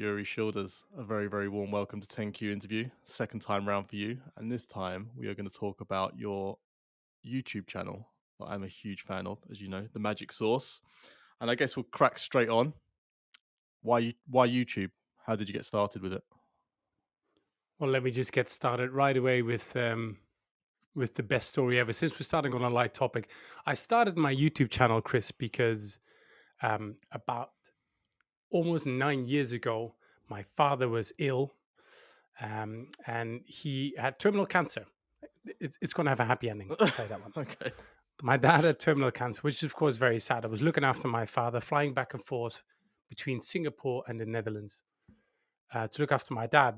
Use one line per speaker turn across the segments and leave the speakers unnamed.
Joeri Schilders. A very, very warm welcome to 10Q interview. Second time round for you. And this time we are going to talk about your YouTube channel that I'm a huge fan of, as you know, The Magic Source. And I guess we'll crack straight on. Why YouTube? How did you get started with it?
Well, let me just get started right away with the best story ever. Since we're starting on a light topic, I started my YouTube channel, Chris, because about almost 9 years ago, my father was ill, and he had terminal cancer. It's going to have a happy ending. I'll tell you that one.
Okay.
My dad had terminal cancer, which is of course very sad. I was looking after my father, flying back and forth between Singapore and the Netherlands to look after my dad.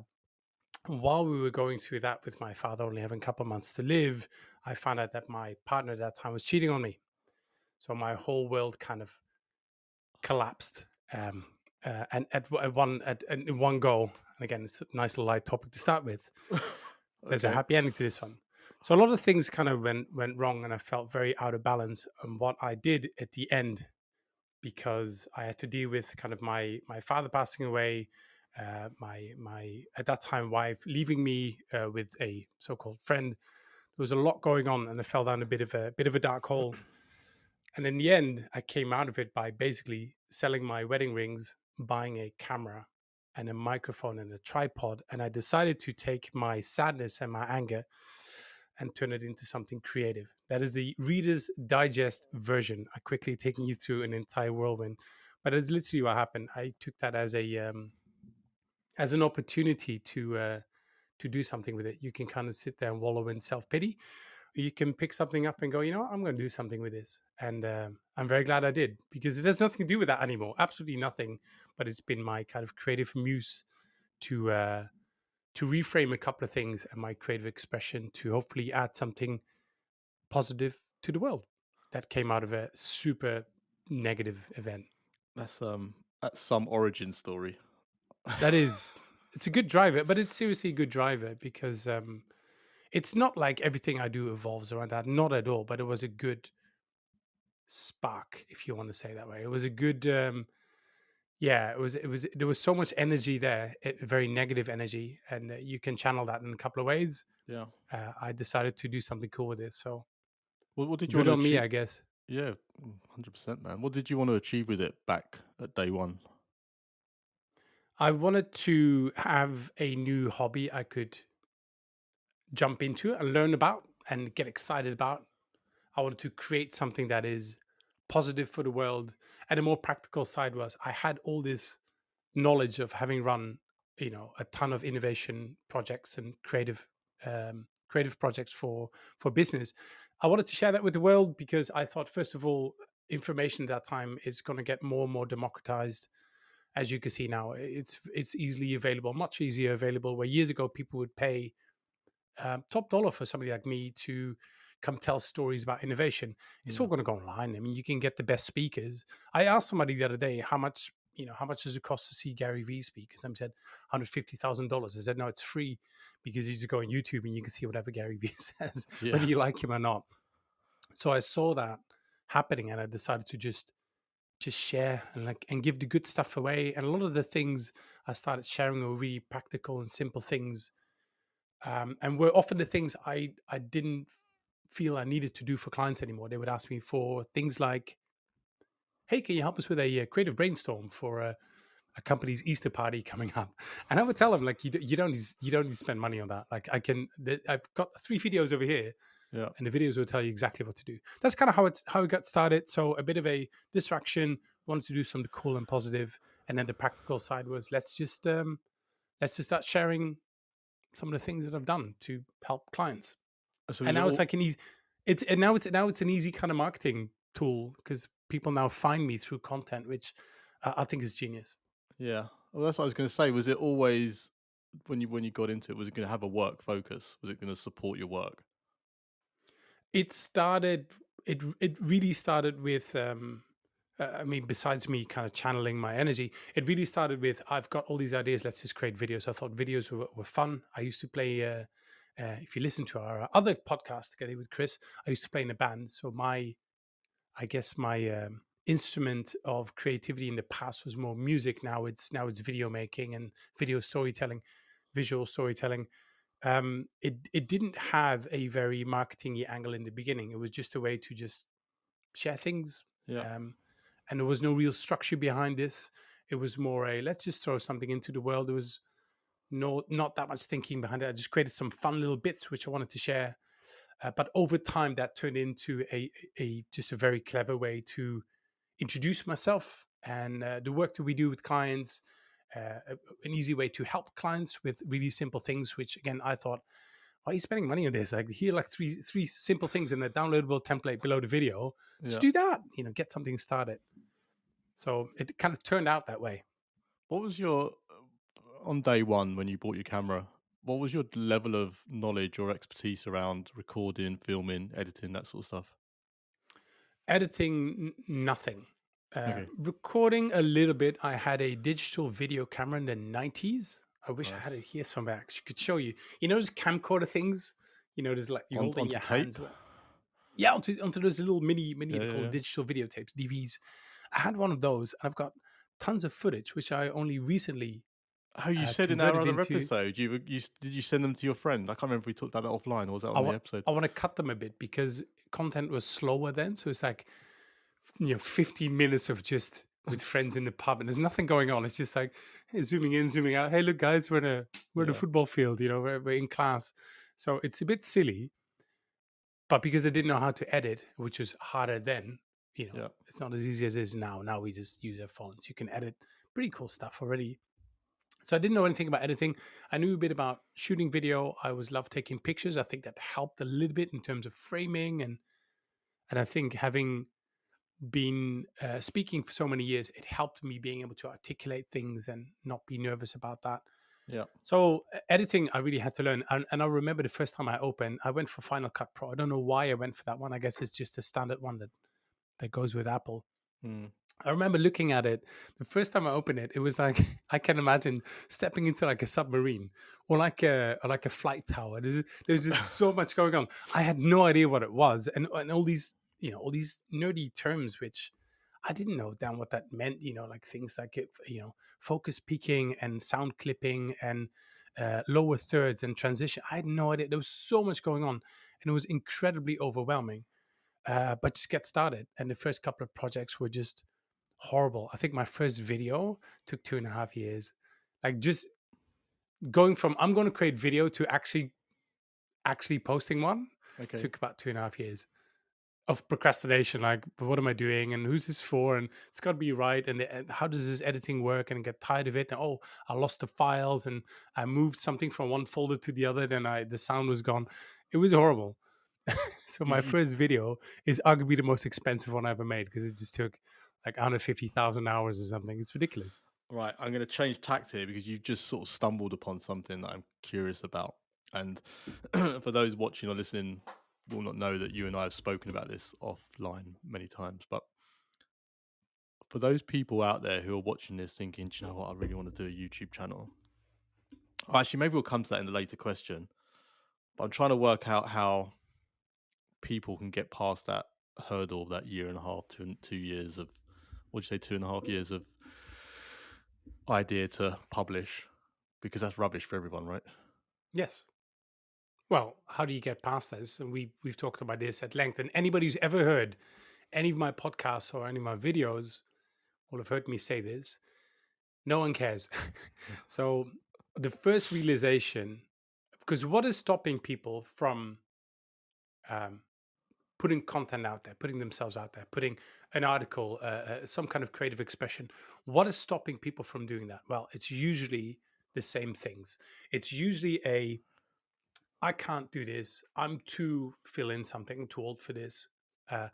While we were going through that with my father only having a couple of months to live, I found out that my partner at that time was cheating on me. So my whole world kind of collapsed. And in one go, and again, it's a nice little light topic to start with. There's a
Okay.
happy ending to this one. So a lot of things kind of went wrong, and I felt very out of balance. And what I did at the end, because I had to deal with kind of my father passing away, my at that time wife leaving me with a so-called friend. There was a lot going on, and I fell down a bit of a dark hole. And in the end, I came out of it by basically selling my wedding rings, buying a camera and a microphone and a tripod. And I decided to take my sadness and my anger and turn it into something creative. That is the Reader's Digest version. I quickly taking you through an entire whirlwind, but it's literally what happened. I took that as an opportunity to do something with it. You can kind of sit there and wallow in self pity. You can pick something up and go, you know, I'm going to do something with this, and I'm very glad I did, because it has nothing to do with that anymore. Absolutely nothing. But it's been my kind of creative muse to reframe a couple of things and my creative expression to hopefully add something positive to the world that came out of a super negative event.
That's some origin story.
That is, it's a good driver, but it's seriously a good driver because it's not like everything I do evolves around that, not at all. But it was a good spark, if you want to say that way. It was a good, yeah. It was. There was so much energy there, very negative energy, and you can channel that in a couple of ways.
Yeah.
I decided to do something cool with it, so
What did you want
good
to
on me,
achieve?
I guess.
Yeah, 100%, man. What did you want to achieve with it back at day one?
I wanted to have a new hobby I could jump into and learn about and get excited about. I wanted to create something that is positive for the world. And a more practical side was I had all this knowledge of having run, a ton of innovation projects and creative projects for business. I wanted to share that with the world because I thought, first of all, information at that time is going to get more and more democratized. As you can see now, it's easily available, much easier available. Where years ago people would pay top dollar for somebody like me to come tell stories about innovation. It's
Yeah.
all going to go online. I mean, you can get the best speakers. I asked somebody the other day how much does it cost to see Gary Vee speak? And some said $150,000. I said, no, it's free, because you just go on YouTube and you can see whatever Gary Vee says, whether
Yeah.
you like him or not. So I saw that happening, and I decided to just share and give the good stuff away. And a lot of the things I started sharing were really practical and simple things, and were often the things I didn't feel I needed to do for clients anymore. They would ask me for things like, "Hey, can you help us with a creative brainstorm for a company's Easter party coming up?" And I would tell them, like, you don't need to spend money on that. Like, I've got 3 videos over here,
Yeah.
and the videos will tell you exactly what to do. That's kind of how it got started. So a bit of a distraction. Wanted to do something cool and positive, and then the practical side was let's just start sharing some of the things that I've done to help clients.
So
And
was it
now it's
all?
like an easy, now it's an easy kind of marketing tool, because people now find me through content, which I think is genius.
Yeah. Well, that's what I was going to say. Was it always when you got into it? Was it going to have a work focus? Was it going to support your work?
It started. It really started with. I mean, besides me kind of channeling my energy, it really started with I've got all these ideas. Let's just create videos. I thought videos were fun. I used to play. If you listen to our other podcast together with Chris, I used to play in a band. So I guess my instrument of creativity in the past was more music. Now it's video making and video storytelling, visual storytelling. It didn't have a very marketingy angle in the beginning. It was just a way to just share things,
Yeah.
um, and there was no real structure behind this. It was more a let's just throw something into the world. There was not that much thinking behind it. I just created some fun little bits which I wanted to share. But over time, that turned into a just a very clever way to introduce myself and the work that we do with clients. An easy way to help clients with really simple things. Which again, I thought, why are you spending money on this? Like here, like three simple things in a downloadable template below the video. Just
Yeah.
do that. Get something started. So it kind of turned out that way.
What was your on day one when you bought your camera? What was your level of knowledge or expertise around recording, filming, editing, that sort of stuff?
Editing, nothing.
Okay,
Recording a little bit. I had a digital video camera in the 90s. I wish I had
nice.
it here somewhere. I could show you. Those camcorder things? There's like you
On
hold it in
onto
your
tape?
hands. Yeah, onto those little mini,
Yeah,
they're
yeah,
called
yeah.
digital videotapes, DVs. I had one of those, and I've got tons of footage, which I only recently
Oh, you said in our
converted
other
into.
episode, did you send them to your friend? I can't remember if we talked about that offline or was that
I
on the
want
episode?
I want to cut them a bit because content was slower then, so it's like 15 minutes of just with friends in the pub, and there's nothing going on. It's just like hey, zooming in, zooming out. Hey, look, guys, we're in a
Yeah,
football field. We're in class, so it's a bit silly. But because I didn't know how to edit, which was harder then,
yeah,
it's not as easy as it is now. Now we just use our phones. You can edit pretty cool stuff already. So I didn't know anything about editing. I knew a bit about shooting video. I was love taking pictures. I think that helped a little bit in terms of framing and I think having been speaking for so many years, it helped me being able to articulate things and not be nervous about that.
yeah.
So editing, I really had to learn. And I remember the first time I went for Final Cut Pro. I don't know why I went for that one. I guess it's just a standard one that goes with Apple.
Mm.
I remember looking at it the first time I opened it. It was like I can imagine stepping into like a submarine or like a flight tower. There's just so much going on. I had no idea what it was, and all these nerdy terms which I didn't know down what that meant. Like things like focus peaking and sound clipping and lower thirds and transition. I had no idea. There was so much going on, and it was incredibly overwhelming. But just get started, and the first couple of projects were just horrible. I think my first video took 2.5 years. Like just going from I'm going to create video to actually posting one
Okay.
took about 2.5 years of procrastination. Like, but what am I doing? And who's this for? And it's got to be right. And how does this editing work? And get tired of it. And oh, I lost the files and I moved something from one folder to the other. Then the sound was gone. It was horrible. So my
You
first video is arguably the most expensive one I ever made because it just took like 150,000 hours or something. It's ridiculous.
right, I'm gonna change tact here because you've just sort of stumbled upon something that I'm curious about. And for those watching or listening will not know that you and I have spoken about this offline many times, but for those people out there who are watching this thinking, "Do you know what? I really want to do a YouTube channel." Or actually, maybe we'll come to that in the later question. But I'm trying to work out how people can get past that hurdle, that year and a half, 2 years of, what'd you say, 2.5 years of idea to publish, because that's rubbish for everyone, right?
Yes. Well, how do you get past this? And we've talked about this at length. And anybody who's ever heard any of my podcasts or any of my videos will have heard me say this. No one cares. So the first realization, because what is stopping people from um, putting content out there, putting themselves out there, putting an article, some kind of creative expression? What is stopping people from doing that? Well, it's usually the same things. It's usually I can't do this. I'm too fill in something. I'm too old for this. Uh,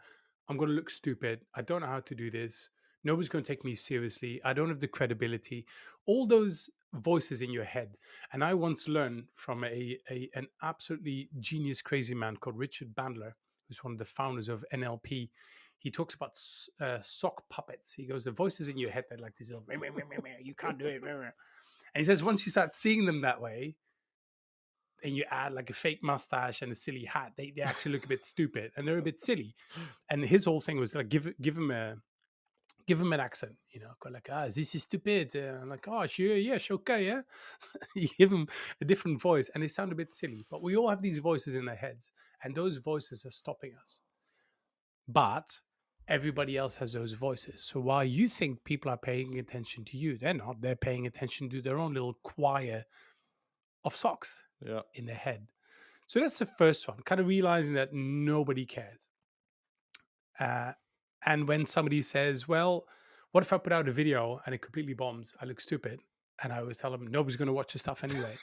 I'm going to look stupid. I don't know how to do this. Nobody's going to take me seriously. I don't have the credibility. All those voices in your head. And I once learned from an absolutely genius, crazy man called Richard Bandler, who's one of the founders of NLP. He talks about sock puppets. He goes, the voices in your head, they're like these little, "Meh, meh, meh, meh, meh, you can't do it." Meh, meh." And he says, once you start seeing them that way, and you add like a fake mustache and a silly hat, they actually look a bit stupid and they're a bit silly. And his whole thing was like give him give them an accent, go like, this is stupid. I'm like, oh, sure, yes, okay, yeah. You give them a different voice and they sound a bit silly, but we all have these voices in our heads, and those voices are stopping us. But everybody else has those voices. So while you think people are paying attention to you, they're not. They're paying attention to their own little choir of socks
Yeah.
in their head. So that's the first one, kind of realizing that nobody cares. Uh, and when somebody says, well, what if I put out a video and it completely bombs? I look stupid. And I always tell them, nobody's going to watch the stuff anyway.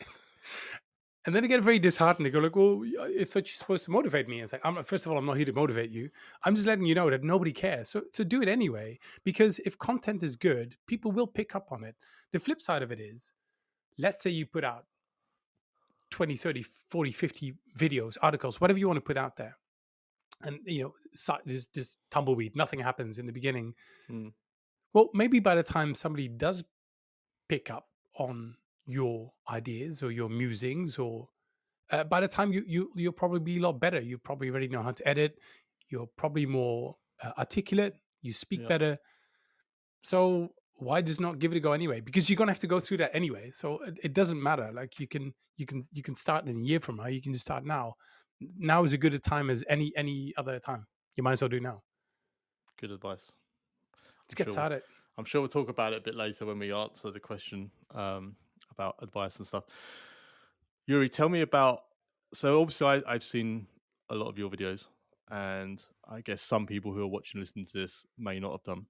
And then they get very disheartened. They go like, well, I thought you're supposed to motivate me. It's like, first of all, I'm not here to motivate you. I'm just letting you know that nobody cares. So do it anyway. Because if content is good, people will pick up on it. The flip side of it is, let's say you put out 20, 30, 40, 50 videos, articles, whatever you want to put out there. And, there's just tumbleweed. Nothing happens in the beginning.
Mm.
Well, maybe by the time somebody does pick up on your ideas or your musings, or by the time you'll probably be a lot better. You probably already know how to edit. You're probably more articulate. You speak
Yeah.
better. So why just not give it a go anyway? Because you're gonna have to go through that anyway. So it doesn't matter. Like you can start in a year from now. You can just start now. Now is as good a time as any other time. You might as well do now.
Good advice.
Let's
I'm
get
sure.
started.
I'm sure we'll talk about it a bit later when we answer the question about advice and stuff. Yuri, tell me about. So obviously, I've seen a lot of your videos, and I guess some people who are watching, listening to this, may not have done,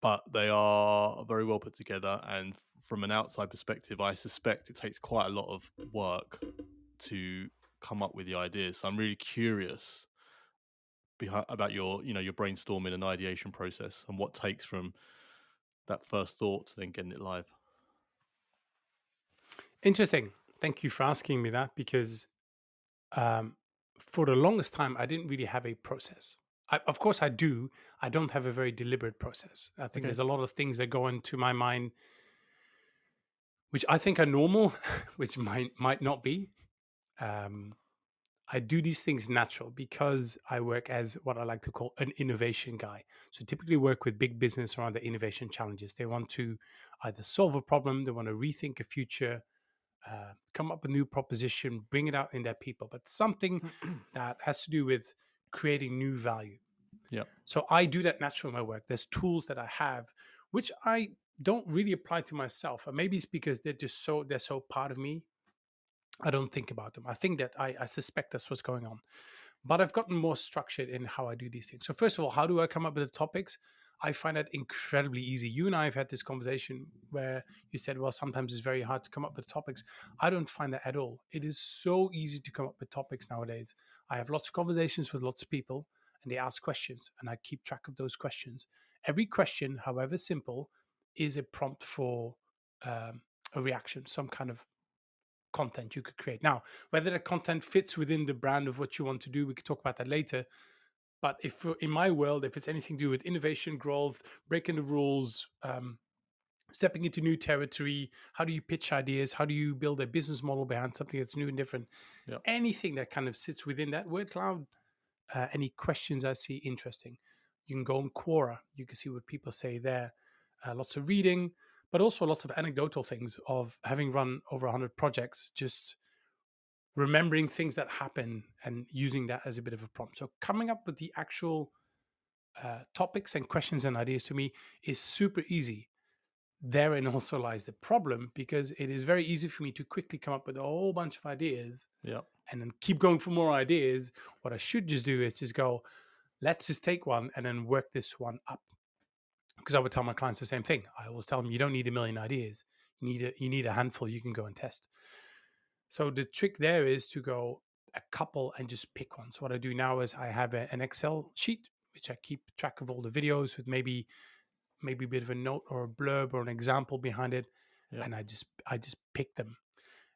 but they are very well put together. And from an outside perspective, I suspect it takes quite a lot of work to come up with the ideas. So I'm really curious about your brainstorming and ideation process, and what takes from that first thought to then getting it live.
Interesting. Thank you for asking me that, because um, for the longest time, I didn't really have a process. Of course, I do. I don't have a very deliberate process. I think
Okay.
there's a lot of things that go into my mind, which I think are normal, which might not be. Um, I do these things natural because I work as what I like to call an innovation guy. So typically work with big business around the innovation challenges. They want to either solve a problem, they want to rethink a future, come up with a new proposition, bring it out in their people, but something that has to do with creating new value.
Yeah.
So I do that naturally in my work. There's tools that I have, which I don't really apply to myself. And maybe it's because they're so part of me. I don't think about them. I think that I suspect that's what's going on. But I've gotten more structured in how I do these things. So first of all, how do I come up with the topics? I find that incredibly easy. You and I have had this conversation where you said, well, sometimes it's very hard to come up with topics. I don't find that at all. It is so easy to come up with topics nowadays. I have lots of conversations with lots of people and they ask questions and I keep track of those questions. Every question, however simple, is a prompt for a reaction, some kind of content you could create. Now, whether the content fits within the brand of what you want to do, we could talk about that later. But if in my world, if it's anything to do with innovation, growth, breaking the rules, stepping into new territory, how do you pitch ideas? How do you build a business model behind something that's new and different?
Yeah.
Anything that kind of sits within that word cloud, any questions I see interesting. You can go on Quora, you can see what people say there. Lots of reading, but also lots of anecdotal things of having run over 100 projects, just remembering things that happen and using that as a bit of a prompt. So coming up with the actual topics and questions and ideas to me is super easy. Therein also lies the problem because it is very easy for me to quickly come up with a whole bunch of ideas
Yeah.
and then keep going for more ideas. What I should just do is just go, let's just take one and then work this one up. Because I would tell my clients the same thing. I always tell them, you don't need a million ideas. You need a handful you can go and test. So the trick there is to go a couple and just pick one. So what I do now is I have an Excel sheet which I keep track of all the videos with maybe a bit of a note or a blurb or an example behind it,
Yeah.
and I just pick them.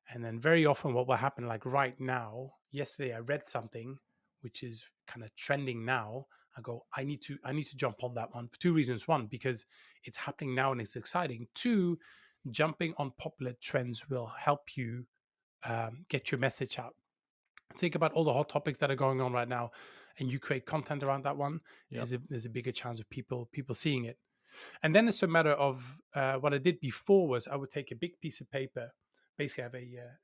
And then very often what will happen, like right now, yesterday I read something which is kind of trending now. I go, I need to jump on that one for two reasons. One, because it's happening now and it's exciting. Two, jumping on popular trends will help you get your message out. Think about all the hot topics that are going on right now. and you create content around that one,
Yep.
there's a bigger chance of people seeing it. And then it's a matter of what I did before was I would take a big piece of paper. Basically, I have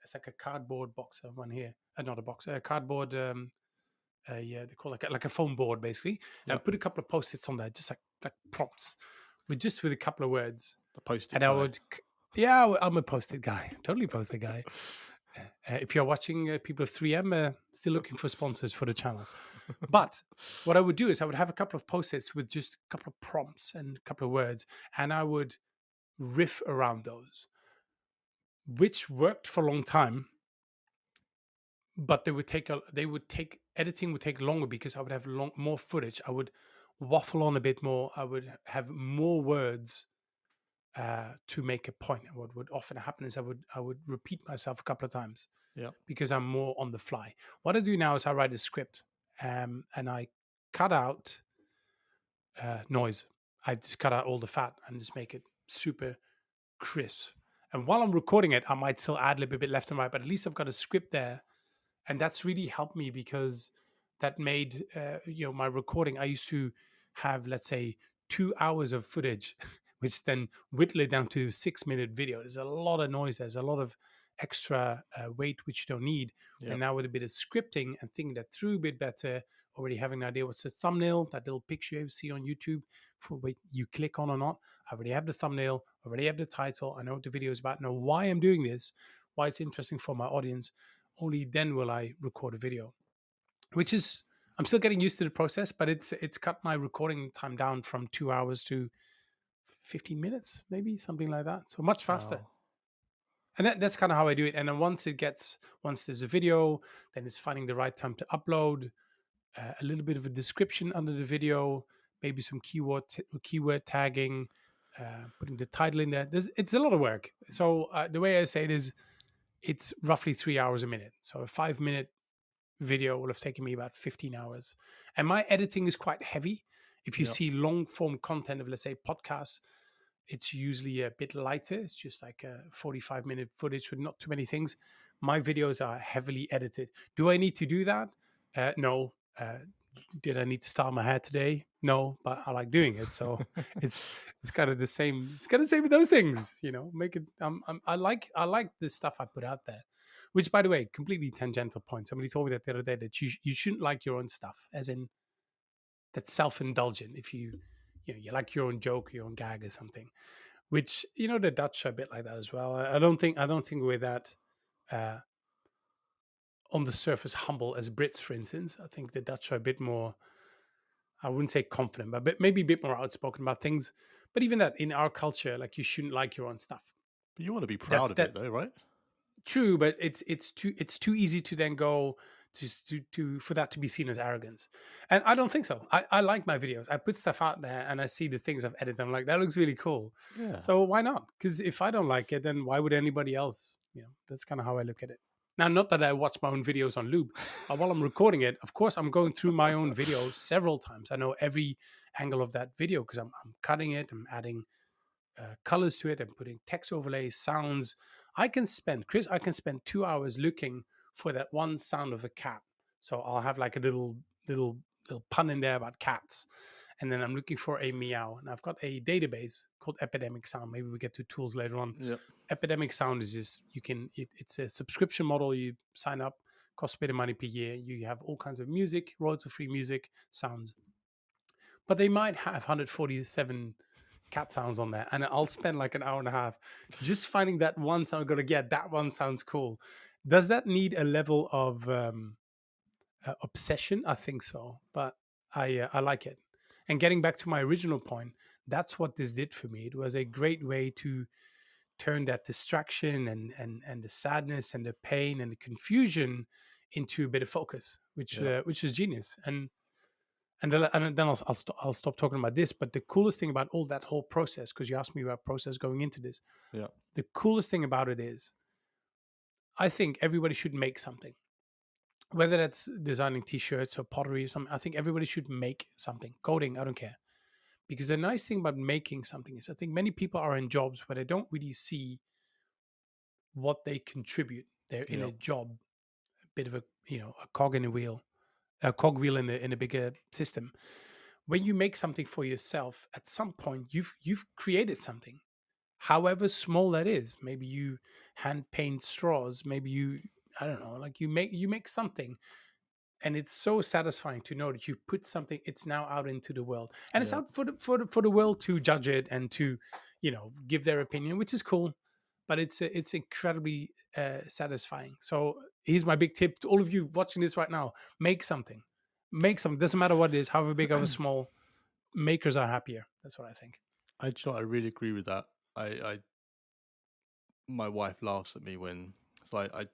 it's like a cardboard box. I have one here, not a box, a cardboard. Yeah, they call it like a foam board, basically. And I
Yep.
put a couple of post-its on there, just like prompts, with a couple of words.
The post-it
And I
guy.
would, yeah, I'm a post-it guy, totally post-it guy. If you're watching people of 3M, still looking for sponsors for the channel. But what I would do is I would have a couple of post-its with just a couple of prompts and a couple of words, and I would riff around those, which worked for a long time. But they would take editing would take longer because I would have more footage. I would waffle on a bit more. I would have more words to make a point. And what would often happen is I would repeat myself a couple of times
Yep.
because I'm more on the fly. What I do now is I write a script, and I cut out noise. I just cut out all the fat and just make it super crisp. And while I'm recording it, I might still add a little bit left and right, but at least I've got a script there, and that's really helped me because that made my recording. I used to have, let's say, 2 hours of footage, which then whittle it down to 6 minute video. There's a lot of noise. There's a lot of extra weight which you don't need. And
Yep.
now with a bit of scripting and thinking that through a bit better, already having an idea what's the thumbnail, that little picture you see on YouTube for what you click on or not. I already have the thumbnail, already have the title. I know what the video is about. I know why I'm doing this, why it's interesting for my audience. Only then will I record a video, which is, I'm still getting used to the process, but it's cut my recording time down from 2 hours to 15 minutes, maybe something like that. So much faster.
Wow.
And that's kind of how I do it. And then once there's a video, then it's finding the right time to upload, a little bit of a description under the video, maybe some keyword tagging, putting the title in there. It's a lot of work. So the way I say it is, it's roughly 3 hours a minute. So a 5 minute video will have taken me about 15 hours. And my editing is quite heavy. If you
Yep.
see long form content of, let's say, podcasts, it's usually a bit lighter. It's just like a 45-minute footage with not too many things. My videos are heavily edited. Do I need to do that? No. Did I need to style my hair today? No, but I like doing it. So it's it's kind of the same. It's kind of the same with those things, Make it. I like the stuff I put out there. Which, by the way, completely tangential point. Somebody told me that the other day that you shouldn't like your own stuff, as in that's self indulgent. If you like your own joke, your own gag, or something. Which the Dutch are a bit like that as well. I don't think we're that uh, on the surface humble as Brits, for instance. I think the Dutch are a bit more, I wouldn't say confident, but maybe a bit more outspoken about things. But even that, in our culture, like, you shouldn't like your own stuff.
But you want to be proud
That's
of it
that
though, right?
True, but it's too easy to then go to for that to be seen as arrogance, and I don't think so. I like my videos. I put stuff out there, and I see the things I've edited. I'm like, that looks really cool.
Yeah.
So why not? Because if I don't like it, then why would anybody else? That's kind of how I look at it. Now, not that I watch my own videos on loop, but while I'm recording it, of course, I'm going through my own video several times. I know every angle of that video because I'm cutting it. I'm adding colors to it and putting text overlays, sounds. I can spend 2 hours looking for that one sound of a cat. So I'll have like a little pun in there about cats. And then I'm looking for a meow. And I've got a database called Epidemic Sound. Maybe we get to tools later on.
Yep.
Epidemic Sound is just, it's a subscription model. You sign up, costs a bit of money per year. You have all kinds of music, royalty free music, sounds. But they might have 147 cat sounds on there, and I'll spend like an hour and a half just finding that one sound. I'm gonna get that one sounds cool. Does that need a level of obsession? I think so, but I like it. And getting back to my original point, that's what this did for me. It was a great way to turn that distraction and the sadness and the pain and the confusion into a bit of focus,
Yep.
which is genius. And then I'll stop talking about this. But the coolest thing about all that whole process, because you asked me about process going into this,
Yep.
the coolest thing about it is I think everybody should make something, whether that's designing t-shirts or pottery or something. I think everybody should make something. Coding, I don't care. Because the nice thing about making something is I think many people are in jobs where they don't really see what they contribute. They're in a
Yep.
job, a bit of a cog in a wheel. a cogwheel in a bigger system. When you make something for yourself, at some point you've created something, however small that is. Maybe you hand paint straws. Maybe you, I don't know, like you make something, and it's so satisfying to know that you put something. It's now out into the world, and it's
Yeah.
out for the world to judge it and to, give their opinion, which is cool. But it's incredibly satisfying. So here's my big tip to all of you watching this right now: make something, make something. Doesn't matter what it is, however big, however small. Makers are happier. That's what I think.
I really agree with that. I my wife laughs at me when I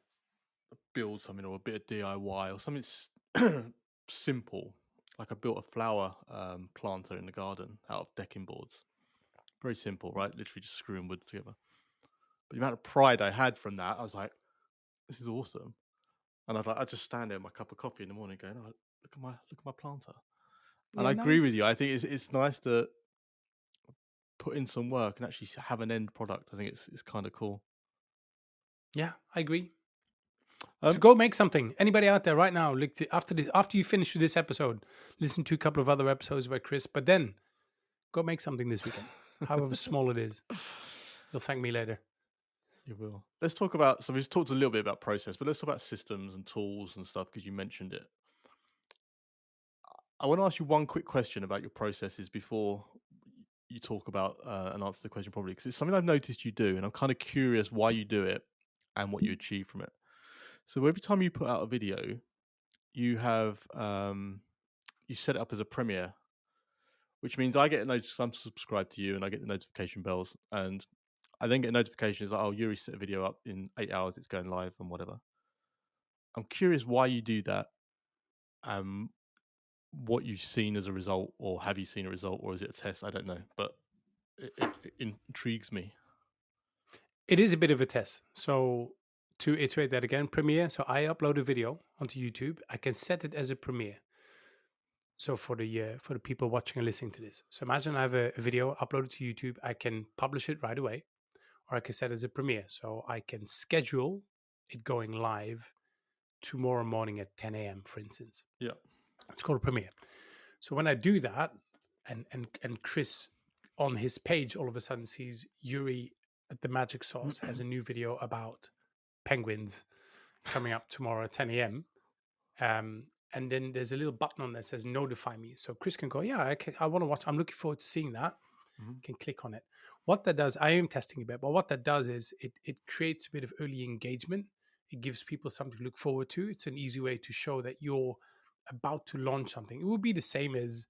build something or a bit of DIY or something simple. Like I built a flower planter in the garden out of decking boards. Very simple, right? Literally just screwing wood together. But the amount of pride I had from that, I was like, "This is awesome." And I just stand there with my cup of coffee in the morning, going, "Oh, look at my planter." And I
Yeah,
agree with
nice.
you. I think it's nice to put in some work and actually have an end product. I think it's kind of cool.
Yeah, I agree. So
Um,
go make something. Anybody out there right now, after you finish this episode, listen to a couple of other episodes by Chris. But then go make something this weekend, however small it is. You'll thank me later.
you will. Let's talk about. So we've talked a little bit about process, but let's talk about systems and tools and stuff because you mentioned it. I want to ask you one quick question about your processes before you talk about and answer the question probably because it's something I've noticed you do, and I'm kind of curious why you do it and what you achieve from it. So every time you put out a video, you have you set it up as a premiere, which means I get a notice. I'm subscribed to you, and I get the notification bells, and I then get notifications like, "Oh, Yuri set a video up in 8 hours. It's going live and whatever." I'm curious why you do that, and what you've seen as a result, or have you seen a result, or is it a test? I don't know, but it intrigues me.
It is a bit of a test. So to iterate that again, Premiere. So I upload a video onto YouTube. I can set it as a Premiere. So for the people watching and listening to this. So imagine I have a video uploaded to YouTube. I can publish it right away, or I can set it as a Premiere. So I can schedule it going live tomorrow morning at 10 a.m., for instance.
Yeah.
It's called a Premiere. So when I do that, and Chris on his page all of a sudden sees Yuri at the Magic Sauce has a new video about penguins coming up tomorrow at 10 a.m. And then there's a little button on that says notify me. So Chris can go, yeah, I want to watch. I'm looking forward to seeing that.
Mhm.
Can click on it. What that does, I am testing a bit, but what that does is it creates a bit of early engagement. It gives people something to look forward to. It's an easy way to show that you're about to launch something. It would be the same as,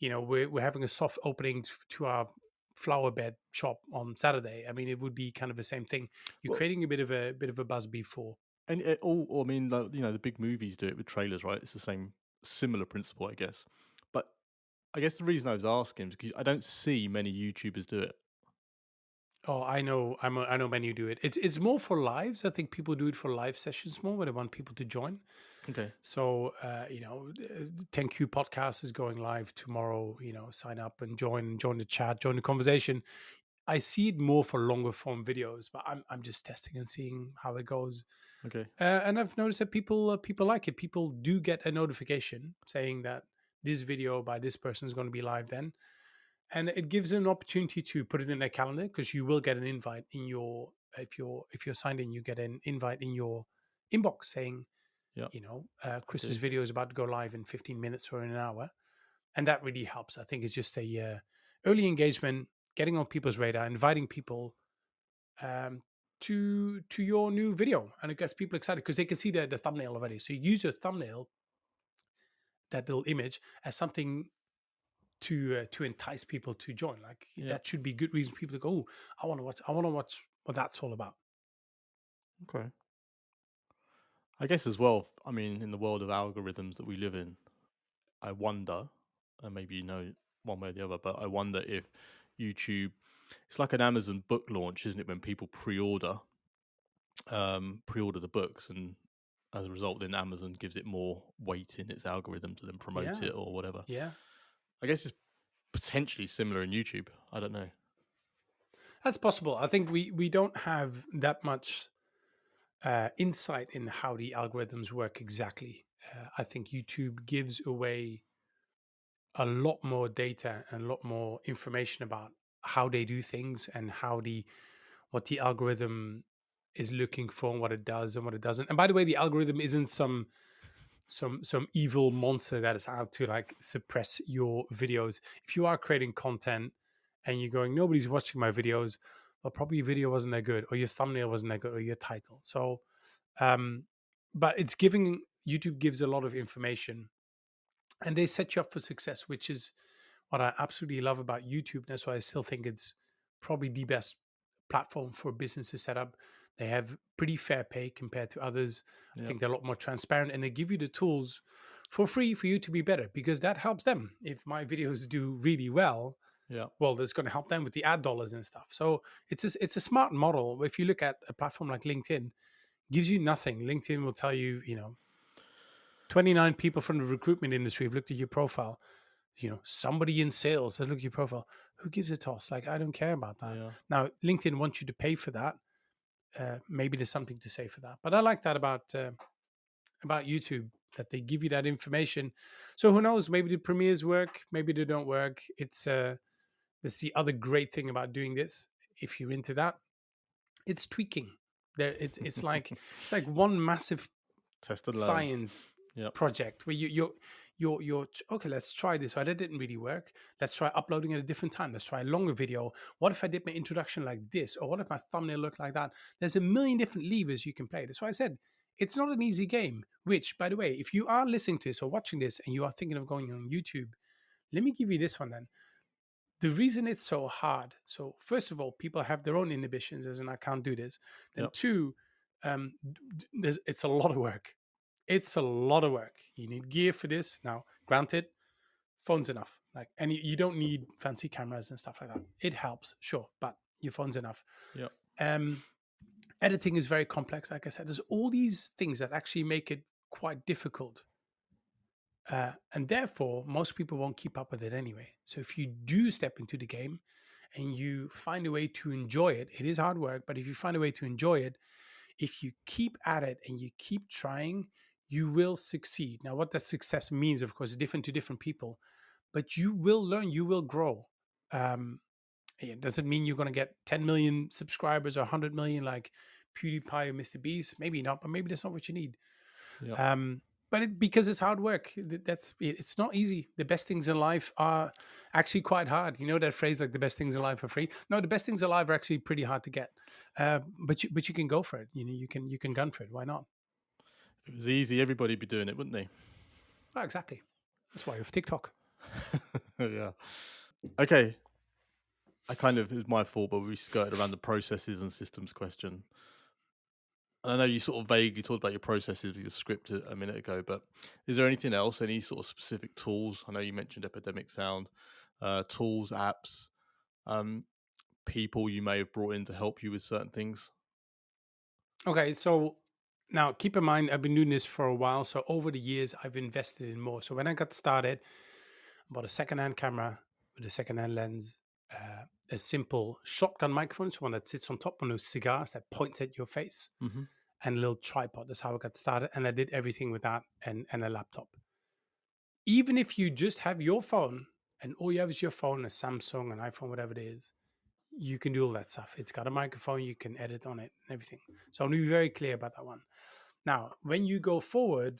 we're having a soft opening to our flower bed shop on Saturday. I mean, it would be kind of the same thing. You're
Well,
creating a bit of a buzz before.
and it all, I mean, like, the big movies do it with trailers, right? It's the same similar principle, I guess. But I guess the reason I was asking is because I don't see many YouTubers do it.
Oh, I know. I know many who do it. It's more for lives. I think people do it for live sessions more when they want people to join.
Okay.
So, 10Q podcast is going live tomorrow. Sign up and join the chat, join the conversation. I see it more for longer form videos, but I'm just testing and seeing how it goes.
Okay.
And I've noticed that people like it. People do get a notification saying that this video by this person is going to be live then, and it gives them an opportunity to put it in their calendar because you will get an invite in your if you're signed in, you get an invite in your inbox saying,
Yeah, I
Chris's
do.
video is about to go live in 15 minutes or in an hour, and that really helps. I think it's just a early engagement, getting on people's radar, inviting people um, to your new video, and it gets people excited because they can see the thumbnail already. So you use your thumbnail, that little image, as something to entice people to join. Like
Yeah.
that should be good reason for people to go. Oh, I want to watch. I want to watch what that's all about.
Okay. I guess as well, I mean, in the world of algorithms that we live in, I wonder, and maybe you know one way or the other, but I wonder if YouTube, it's like an Amazon book launch, isn't it? When people pre-order the books, and as a result, then Amazon gives it more weight in its algorithm to then promote
Yeah,
it or whatever.
yeah,
I guess it's potentially similar in YouTube. I don't know.
that's possible. I think we don't have that much insight in how the algorithms work exactly. I think YouTube gives away a lot more data and a lot more information about how they do things and how the what the algorithm is looking for and what it does and what it doesn't. And by the way, the algorithm isn't some evil monster that is out to like suppress your videos. If you are creating content and you're going, nobody's watching my videos, well, probably your video wasn't that good, or your thumbnail wasn't that good, or your title. So, um, but it's giving YouTube gives a lot of information, and they set you up for success, which is what I absolutely love about YouTube. That's why I still think it's probably the best platform for business to set up. They have pretty fair pay compared to others. I
Yep.
think they're a lot more transparent, and they give you the tools for free for you to be better, because that helps them. If my videos do really well,
Yep.
well, that's going to help them with the ad dollars and stuff. So it's a smart model. If you look at a platform like LinkedIn, gives you nothing. LinkedIn will tell you, 29 people from the recruitment industry have looked at your profile. Somebody in sales has looked at your profile. Who gives a toss? Like, I don't care about that.
Yeah.
Now, LinkedIn wants you to pay for that. Maybe there's something to say for that. But I like that about YouTube, that they give you that information. So who knows? Maybe the premieres work. Maybe they don't work. That's the other great thing about doing this. If you're into that, it's tweaking. It's like one massive
Test and learn.
science
Yep.
project where okay, let's try this. Right, that didn't really work. Let's try uploading at a different time. Let's try a longer video. What if I did my introduction like this, or what if my thumbnail looked like that? There's a million different levers you can play. That's why I said it's not an easy game. Which, by the way, if you are listening to this or watching this and you are thinking of going on YouTube, let me give you this one then. The reason it's so hard, so first of all, people have their own inhibitions, as in I can't do this. Then
Yep.
two, it's a lot of work. It's a lot of work. You need gear for this. Now, granted, phone's enough. Like, and you don't need fancy cameras and stuff like that. It helps, sure, but your phone's enough.
Yep.
Um, Editing is very complex. Like I said, there's all these things that actually make it quite difficult, and therefore most people won't keep up with it anyway. So if you do step into the game and you find a way to enjoy it, it is hard work, but if you find a way to enjoy it, if you keep at it and you keep trying, you will succeed. Now, what that success means, of course, is different to different people, but you will learn, you will grow. Um, it doesn't mean you're going to get 10 million subscribers or 100 million like PewDiePie or Mr. Beast. Maybe not, but maybe that's not what you need.
Yep.
Um, because it's hard work. That's it. It's not easy. The best things in life are actually quite hard. You know that phrase, like the best things in life are free. No, the best things in life are actually pretty hard to get. But you can go for it. You can gun for it. Why not?
If it was easy, everybody'd be doing it, wouldn't they?
Oh, exactly. That's why you have TikTok.
Yeah. Okay. It's my fault, but we skirted around the processes and systems question. And I know you sort of vaguely talked about your processes with your script a minute ago, but is there anything else, any sort of specific tools? I know you mentioned Epidemic Sound, tools, apps, um, people you may have brought in to help you with certain things.
Okay, so now keep in mind I've been doing this for a while. So over the years, I've invested in more. So when I got started, I bought a secondhand camera with a secondhand lens, a simple shotgun microphone, so one that sits on top, one of those cigars that points at your face,
Hmm.
and a little tripod. That's how I got started. And I did everything with that and a laptop. Even if you just have your phone and all you have is your phone, a Samsung, an iPhone, whatever it is, you can do all that stuff. It's got a microphone, you can edit on it and everything. So I'm going to be very clear about that one. Now, when you go forward,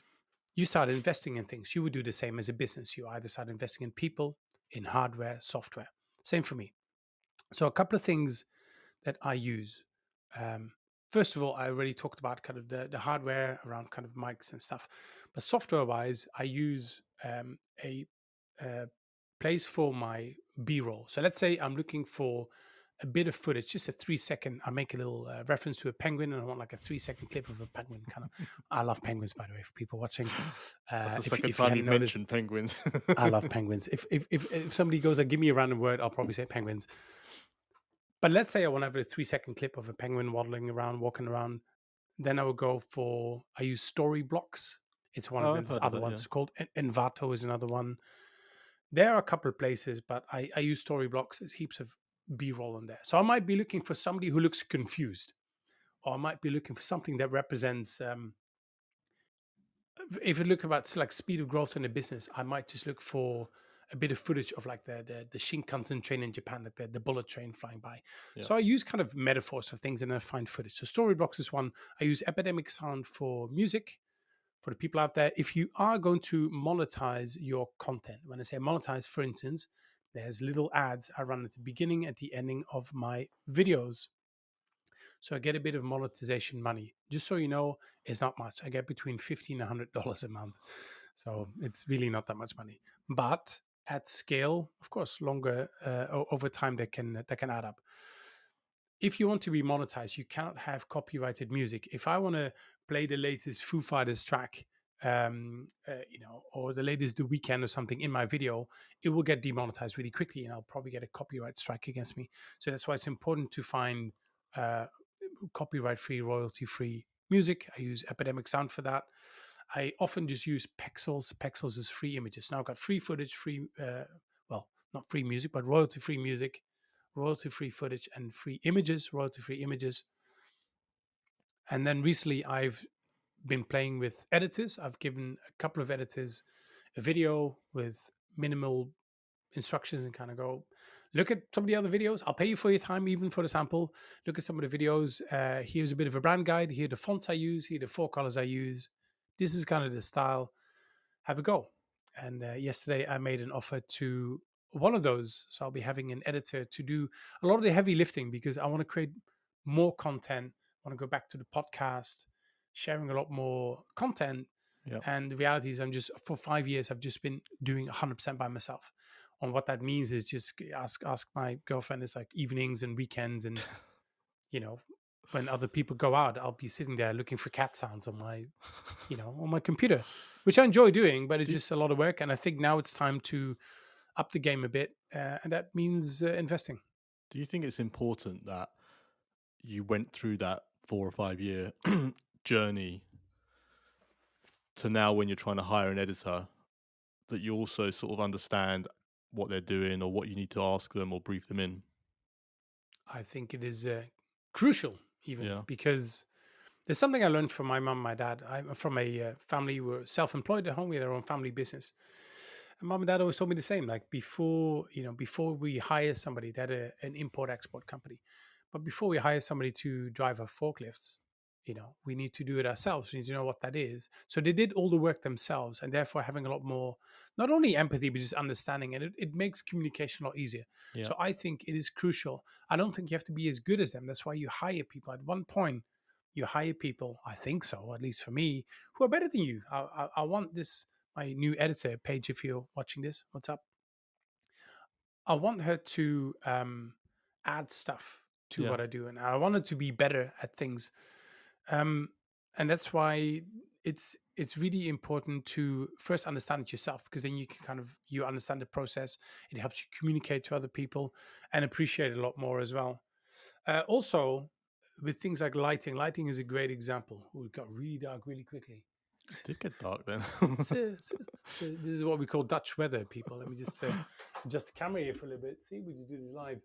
you start investing in things. You would do the same as a business. You either start investing in people, in hardware, software. Same for me. So a couple of things that I use. Um, First of all, I already talked about kind of the hardware around kind of mics and stuff. But software wise, I use a place for my B-roll. So let's say I'm looking for a bit of footage, just a 3 second. I make a little reference to a penguin, and I want like a 3 second clip of a penguin. Kind of, I love penguins, by the way, for people watching.
That's the
If
second
you
time
hadn't
you've
noticed,
mentioned penguins.
I love penguins. If somebody goes like, give me a random word, I'll probably say penguins. But let's say I want to have a 3 second clip of a penguin waddling around, walking around. Then I would go for, I use story blocks. It's one of
Oh,
them.
I've
There's
heard of
other
that. Yeah.
ones called Envato is another one. There are a couple of places, but I use story blocks. There's heaps of B-roll in there. So I might be looking for somebody who looks confused, or I might be looking for something that represents If you look about like speed of growth in a business, I might just look for a bit of footage of like the Shinkansen train in Japan, like the bullet train flying by.
Yeah.
So I use kind of metaphors for things and then I find footage. So Storyblocks is one. I use epidemic sound for music. For the people out there, if you are going to monetize your content, when I say monetize, for instance, there's little ads I run at the beginning, at the ending of my videos. So I get a bit of monetization money. Just so you know, it's not much. I get between $50 and $100 a month. So it's really not that much money. But at scale, of course, longer over time, that can add up. If you want to be monetized, you cannot have copyrighted music. If I want to play the latest Foo Fighters track, or the latest The Weekend or something in my video, it will get demonetized really quickly, and I'll probably get a copyright strike against me. So that's why it's important to find uh, copyright-free, royalty-free music. I use Epidemic Sound for that. I often just use Pexels. Pexels is free images. Now I've got free footage, well, not free music, but royalty-free music, royalty-free footage, and free images, royalty-free images. And then recently, I've been playing with editors. I've given a couple of editors a video with minimal instructions and kind of go, look at some of the other videos. I'll pay you for your time, even for the sample. Look at some of the videos. Here's a bit of a brand guide. Here are the fonts I use. Here are the 4 colors I use. This is kind of the style. Have a go. And yesterday I made an offer to one of those. So I'll be having an editor to do a lot of the heavy lifting because I want to create more content. I want to go back to the podcast, sharing a lot more content.
Yeah.
And the reality is, I'm just for 5 years, I've just been doing 100% by myself. And what that means is just ask my girlfriend. It's like evenings and weekends, and you know, when other people go out, I'll be sitting there looking for cat sounds on my computer, which I enjoy doing, but it's
do,
just a lot of work. And I think now it's time to up the game a bit, and that means investing.
do you think it's important that you went through that 4 or 5 year journey to now when you're trying to hire an editor that you also sort of understand what they're doing or what you need to ask them or brief them in?
I think it is crucial, even
Yeah.
because there's something I learned from my mom, my dad. I'm from a family who were self-employed at home. We had our own family business. And mom and dad always told me the same. Like before we hire somebody, they had an import-export company. But before we hire somebody to drive our forklifts, we need to do it ourselves. We need to know what that is. So they did all the work themselves, and therefore having a lot more, not only empathy, but just understanding. And it makes communication a lot easier.
Yeah.
So I think it is crucial. I don't think you have to be as good as them. That's why you hire people. At one point, you hire people, I think so, at least for me, who are better than you. I want this, my new editor, Paige, if you're watching this, what's up? I want her to add stuff to
Yeah.
what I do, and I want her to be better at things. Um, and that's why it's really important to first understand it yourself, because then you can you understand the process. It helps you communicate to other people and appreciate it a lot more as well. Also, with things like lighting is a great example. Oh, it got really dark really quickly.
It did get dark then.
So this is what we call Dutch weather, people. Let me just adjust the camera here for a little bit. See, we just do this live.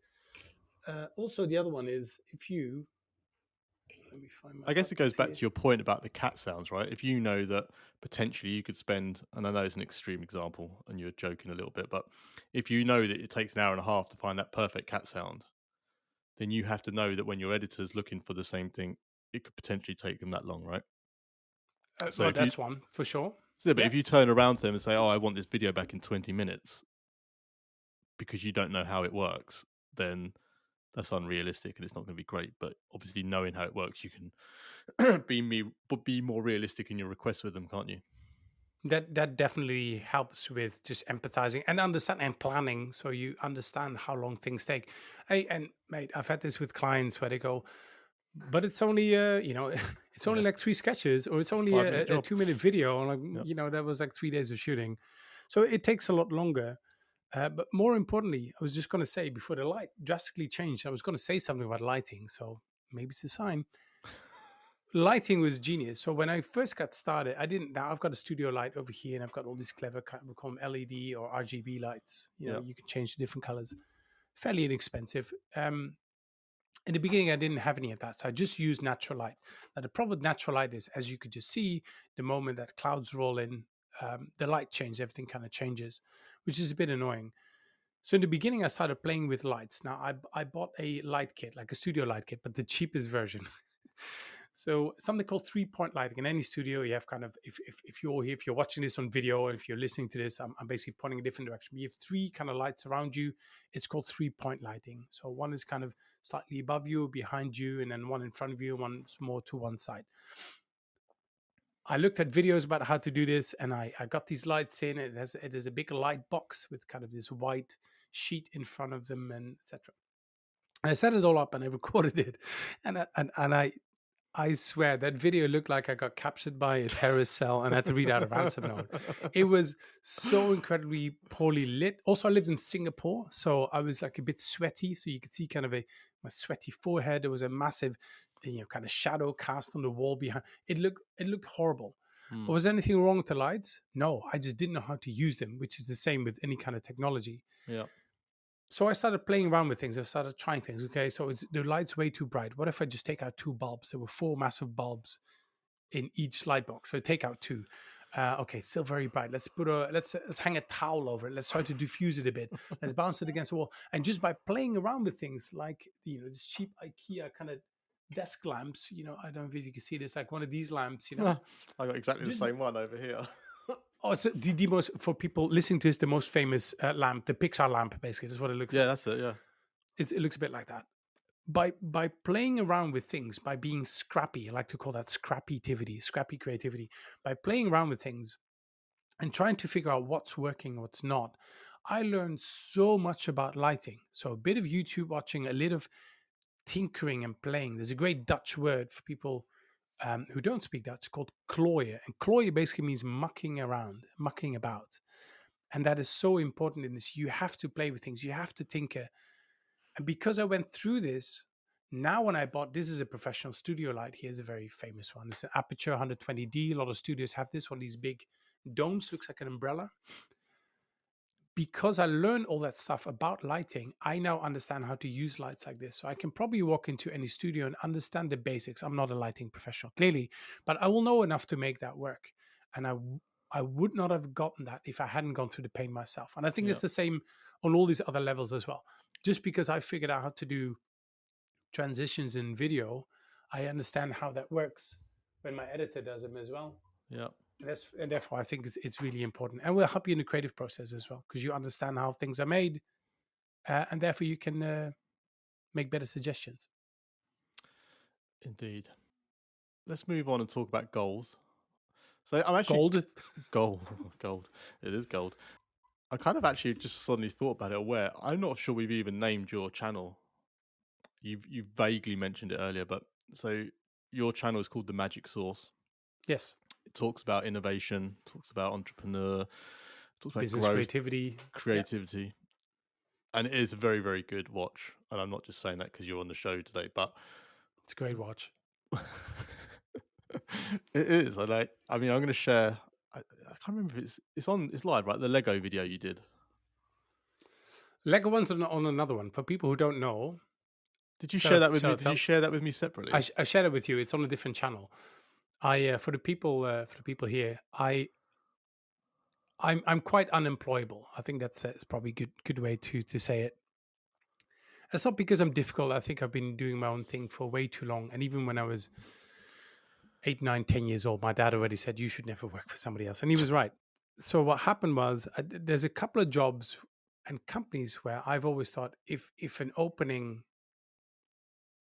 Also, the other one is if you let me find my
I guess it goes
buttons
back
here.
to your point about the cat sounds, right? If you know that potentially you could spend, and I know it's an extreme example and you're joking a little bit, but if you know that it takes an hour and a half to find that perfect cat sound, then you have to know that when your editor's looking for the same thing, it could potentially take them that long, right? So
Well,
if you,
that's one for sure.
yeah, but
Yeah,
if you turn around to them and say, "Oh, I want this video back in 20 minutes," because you don't know how it works, then that's unrealistic and it's not going to be great. But obviously, knowing how it works, you can be more realistic in your requests with them, can't you?
that definitely helps with just empathizing and understand and planning, so you understand how long things take. Hey, and mate, I've had this with clients where they go, but it's only it's only
Yeah,
like 3 sketches, or it's only
5 minute
a
job.
2 minute video, and like
Yeah,
that was like 3 days of shooting, so it takes a lot longer. But more importantly, I was just going to say, before the light drastically changed, I was going to say something about lighting, so maybe it's a sign. Lighting was genius. So when I first got started, I didn't. Now I've got a studio light over here, and I've got all these clever, we call them LED or RGB lights.
yeah,
You can change the different colors. Fairly inexpensive. In the beginning, I didn't have any of that. So I just used natural light. Now, the problem with natural light is, as you could just see, the moment that clouds roll in, the light changes, everything kind of changes, which is a bit annoying. So in the beginning, I started playing with lights. Now I bought a light kit, like a studio light kit, but the cheapest version. So something called 3 point lighting. In any studio, you have kind of, if you're watching this on video, or if you're listening to this, I'm basically pointing a different direction. You have three kind of lights around you. It's called 3 point lighting. So one is kind of slightly above you, behind you, and then one in front of you, one's more to one side. I looked at videos about how to do this, and I got these lights in. It has a big light box with kind of this white sheet in front of them, and etc. I set it all up and I recorded it, and I swear that video looked like I got captured by a terrorist cell and had to read out a ransom note. It was so incredibly poorly lit. Also, I lived in Singapore, so I was like a bit sweaty. So you could see kind of my sweaty forehead. There was a massive, kind of shadow cast on the wall behind. It looked horrible.
Hmm.
Was there anything wrong with the lights? No, I just didn't know how to use them, which is the same with any kind of technology.
Yeah.
So I started playing around with things. I started trying things. Okay, so the light's way too bright. What if I just take out two bulbs? There were four massive bulbs in each light box. So I take out two. Okay, still very bright. Let's hang a towel over it. Let's try to diffuse it a bit. Let's bounce it against the wall. And just by playing around with things like this cheap IKEA kind of desk lamps. I don't know if you can see this, like one of these lamps.
I got exactly the
Just
same one over here.
oh, it's the most, for people listening to this, the most famous lamp, the Pixar lamp. Basically, that's what it looks
Yeah,
like.
that's it. Yeah.
It looks a bit like that. By playing around with things, by being scrappy, I like to call that scrappy creativity. By playing around with things and trying to figure out what's working, what's not, I learned so much about lighting. So a bit of YouTube watching, a little of tinkering and playing. There's a great Dutch word for people who don't speak Dutch called klooien, and klooien basically means mucking around, mucking about. And that is so important in this. You have to play with things. You have to tinker. And because I went through this, now when I bought, this is a professional studio light. Here's a very famous one. It's an Aperture 120D. A lot of studios have this one of these big domes, looks like an umbrella. Because I learned all that stuff about lighting, I now understand how to use lights like this. So I can probably walk into any studio and understand the basics. I'm not a lighting professional, clearly, but I will know enough to make that work. And I would not have gotten that if I hadn't gone through the pain myself. And I think
Yeah.
it's the same on all these other levels as well. Just because I figured out how to do transitions in video, I understand how that works when my editor does them as well.
Yeah.
And therefore, I think it's really important, and will help you in the creative process as well, because you understand how things are made, and therefore you can make better suggestions.
Indeed. Let's move on and talk about goals. So I'm actually
Gold.
gold. Gold. It is gold. I kind of actually just suddenly thought about it. Where I'm not sure we've even named your channel. You've vaguely mentioned it earlier, but so your channel is called The Magic Source.
Yes,
It talks about innovation, talks about entrepreneur, talks about
business
growth,
creativity. Yeah,
creativity, and it is a very, very good watch. And I'm not just saying that because you're on the show today, but
it's a great watch.
it is. I mean, I'm going to share. I can't remember if it's live, right? The Lego video you did.
Lego one's on another one for people who don't know.
Did you share that with
Shall
me?
I
Did you
tell?
share that with me separately?
I shared it with you. It's on a different channel. I for the people here, I'm quite unemployable. I think it's probably good way to say it. It's not because I'm difficult. I think I've been doing my own thing for way too long. And even when I was 8, 9, 10 years old, my dad already said, you should never work for somebody else. And he was right. So what happened was there's a couple of jobs and companies where I've always thought if an opening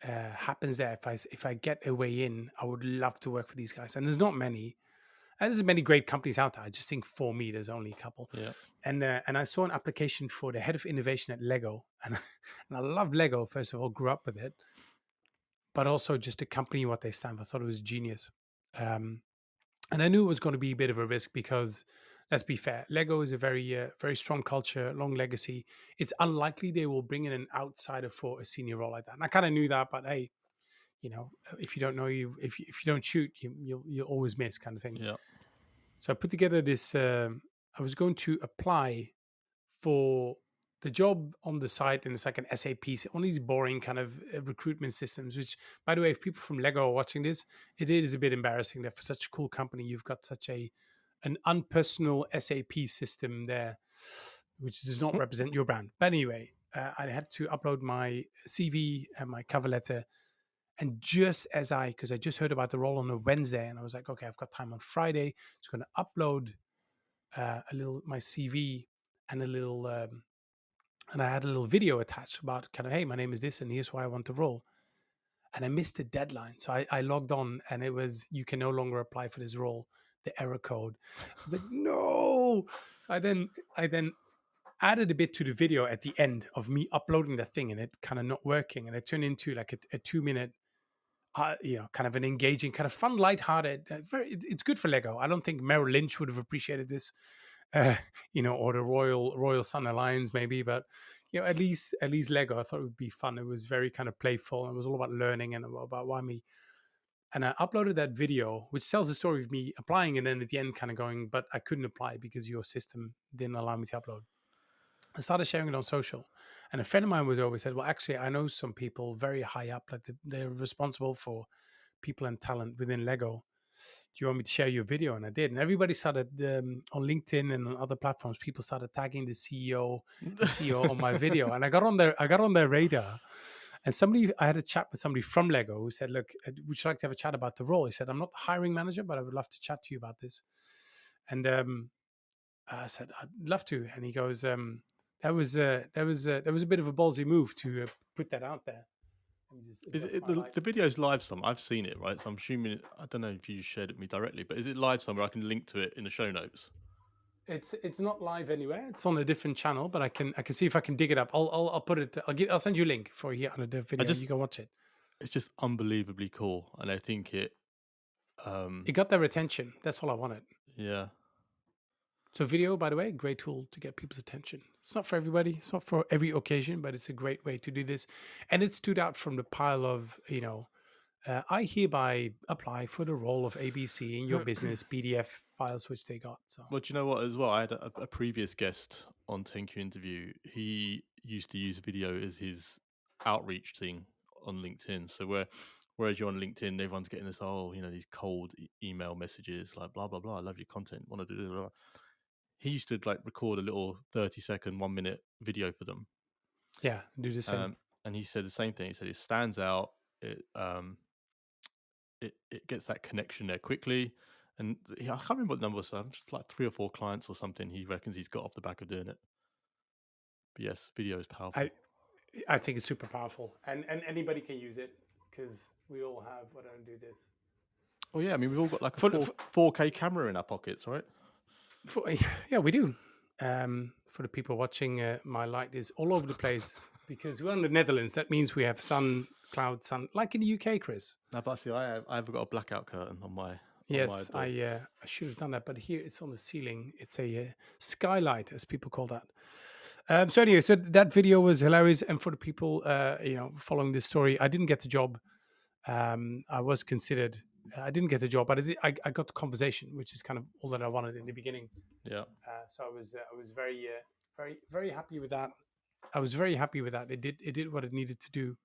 happens there, if I get a way in, I would love to work for these guys. And there's not many. And there's many great companies out there. I just think for me, there's only a couple.
Yeah.
And I saw an application for the head of innovation at Lego, and I love Lego. First of all, grew up with it, but also just the company, what they stand for. I thought it was genius. Um, and I knew it was going to be a bit of a risk because, let's be fair, Lego is a very strong culture, long legacy. It's unlikely they will bring in an outsider for a senior role like that. And I kind of knew that, but hey, if you don't know if you don't shoot, you'll always miss, kind of thing.
Yeah.
So I put together this. I was going to apply for the job on the site, and it's like an SAP, one of these boring kind of recruitment systems. Which, by the way, if people from Lego are watching this, it is a bit embarrassing that for such a cool company, you've got such a an unpersonal SAP system there, which does not represent your brand. But anyway, I had to upload my CV and my cover letter. And just as because I just heard about the role on a Wednesday, and I was like, okay, I've got time on Friday. Just going to upload a little my CV and a little, and I had a little video attached about kind of, hey, my name is this, and here's why I want the role. And I missed the deadline, so I logged on, and it was, you can no longer apply for this role. The error code. I was like, no. So I then added a bit to the video at the end of me uploading that thing, and it kind of not working, and it turned into like a 2 minute, kind of an engaging, kind of fun, lighthearted. It's good for Lego. I don't think Merrill Lynch would have appreciated this, uh, or the Royal Sun Alliance maybe, but at least Lego. I thought it would be fun. It was very kind of playful. It was all about learning and about why me. And I uploaded that video, which tells the story of me applying, and then at the end, kind of going, "But I couldn't apply because your system didn't allow me to upload." I started sharing it on social, and a friend of mine was always said, "Well, actually, I know some people very high up, like they're responsible for people and talent within Lego. Do you want me to share your video?" And I did, and everybody started, on LinkedIn and on other platforms. People started tagging the CEO on my video, and I got on their radar. And I had a chat with somebody from Lego who said, "Look, would you like to have a chat about the role?" He said, "I'm not the hiring manager, but I would love to chat to you about this." And I said, "I'd love to." And he goes, that was a bit of a ballsy move to put that out there. Let me just
Is
adjust
it
my
the
light.
video's live some? I've seen it, right? So I'm assuming I don't know if you shared it with me directly, but is it live somewhere I can link to it in the show notes?
It's not live anywhere. It's on a different channel, but I can see if I can dig it up. I'll put it. I'll send you a link for here under the
I
video.
just
You can watch it.
It's just unbelievably cool, and I think
It
um,
got their attention. That's all I wanted.
yeah,
So video, by the way, great tool to get people's attention. It's not for everybody. It's not for every occasion, but it's a great way to do this. And it stood out from the pile of, I hereby apply for the role of ABC in your business PDF files, which they got. So
well, do you know what? As well, I had a previous guest on 10Q interview. He used to use video as his outreach thing on LinkedIn. So whereas you're on LinkedIn, everyone's getting this, oh, these cold email messages like blah blah blah. I love your content. Want to do blah, blah. He used to like record a little 30-second, 1 minute video for them.
yeah, do the same.
And he said the same thing. He said it stands out. It gets that connection there quickly. And I can't remember what the number was. So just like 3 or 4 clients or something. He reckons he's got off the back of doing it. But yes, video is
I
powerful.
I think it's super powerful, and anybody can use it because we all have. Why don't do this?
Oh yeah, I mean we've all got like a
For,
four
for,
4K camera in our pockets, right?
for Yeah, we do. For the people watching, my light is all over the place because we're in the Netherlands. That means we have sun, like in the UK, Chris.
Now, but see, I've got a blackout curtain on my
Yes,
door.
I should have done that, but here it's on the ceiling. It's a skylight, as people call that. So anyway, so that video was hilarious, and for the people, following this story, I didn't get the job. I was considered. I didn't get the job, but I got the conversation, which is kind of all that I wanted in the beginning.
Yeah,
So I was very, very, very happy with that. I was very happy with that. It did what it needed to do,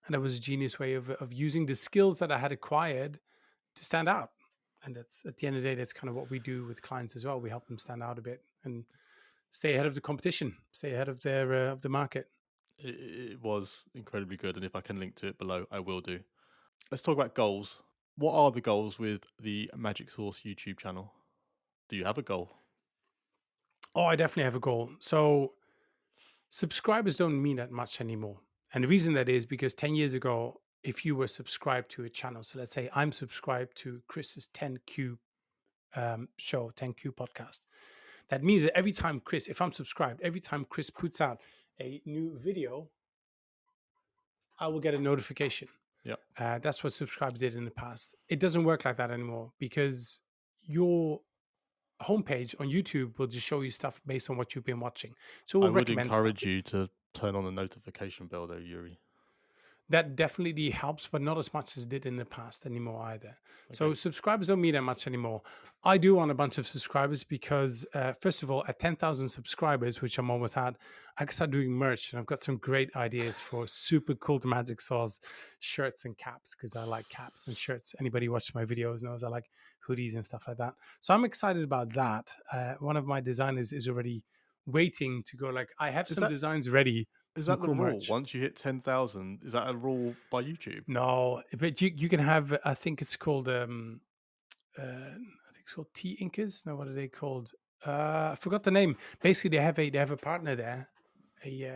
and it was a genius way of using the skills that I had acquired to stand out. And that's, at the end of the day, that's kind of what we do with clients as well. We help them stand out a bit and stay ahead of the competition, stay ahead of of the market.
it was incredibly good. And if I can link to it below, I will do. Let's talk about goals. What are the goals with the Magic Source YouTube channel? Do you have a goal?
Oh, I definitely have a goal. So subscribers don't mean that much anymore. And the reason that is because 10 years ago, if you were subscribed to a channel, so let's say I'm subscribed to Chris's 10Q show, 10Q podcast. That means that if I'm subscribed, every time Chris puts out a new video, I will get a notification.
Yeah.
That's what subscribers did in the past. It doesn't work like that anymore because your homepage on YouTube will just show you stuff based on what you've been watching. So
I
we'll
would
recommend stuff.
encourage you to turn on the notification bell though, Yuri.
that definitely helps, but not as much as it did in the past anymore either. So
Okay.
subscribers don't mean that much anymore. I do want a bunch of subscribers because, first of all, at 10,000 subscribers, which I'm almost at, I can start doing merch, and I've got some great ideas for super cool to Magic Sauce shirts and caps because I like caps and shirts. Anybody watching my videos knows I like hoodies and stuff like that. So I'm excited about that. One of my designers is already waiting to go. Like, I have
Is
some
that
designs ready,
is
some
that the
cool
rule?
merch.
Once you hit 10,000, is that a rule by YouTube?
No, but you can have. I think it's called. I think it's called Tea Inkers. No, what are they called? I forgot the name. Basically, they have a partner there.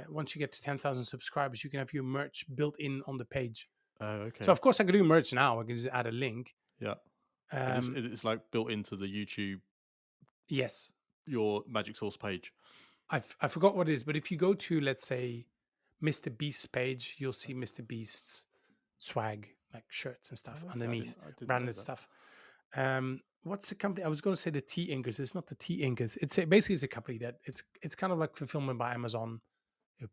Once you get to 10,000 subscribers, you can have your merch built in on the page.
Oh,
So
okay.
of course I can do merch now. I can just add a link.
Yeah. But it's
Um,
it's like built into the YouTube
yes,
your magic source page.
I forgot what it is, but if you go to, let's say, Mr. Beast's page, you'll see Mr. Beast's swag, like shirts and stuff
Oh, okay.
underneath,
I didn't know
branded
that.
stuff. What's the company? I was going to say the Tea Inkers. It's not the Tea Inkers. Basically it's a company that it's kind of like fulfillment by Amazon,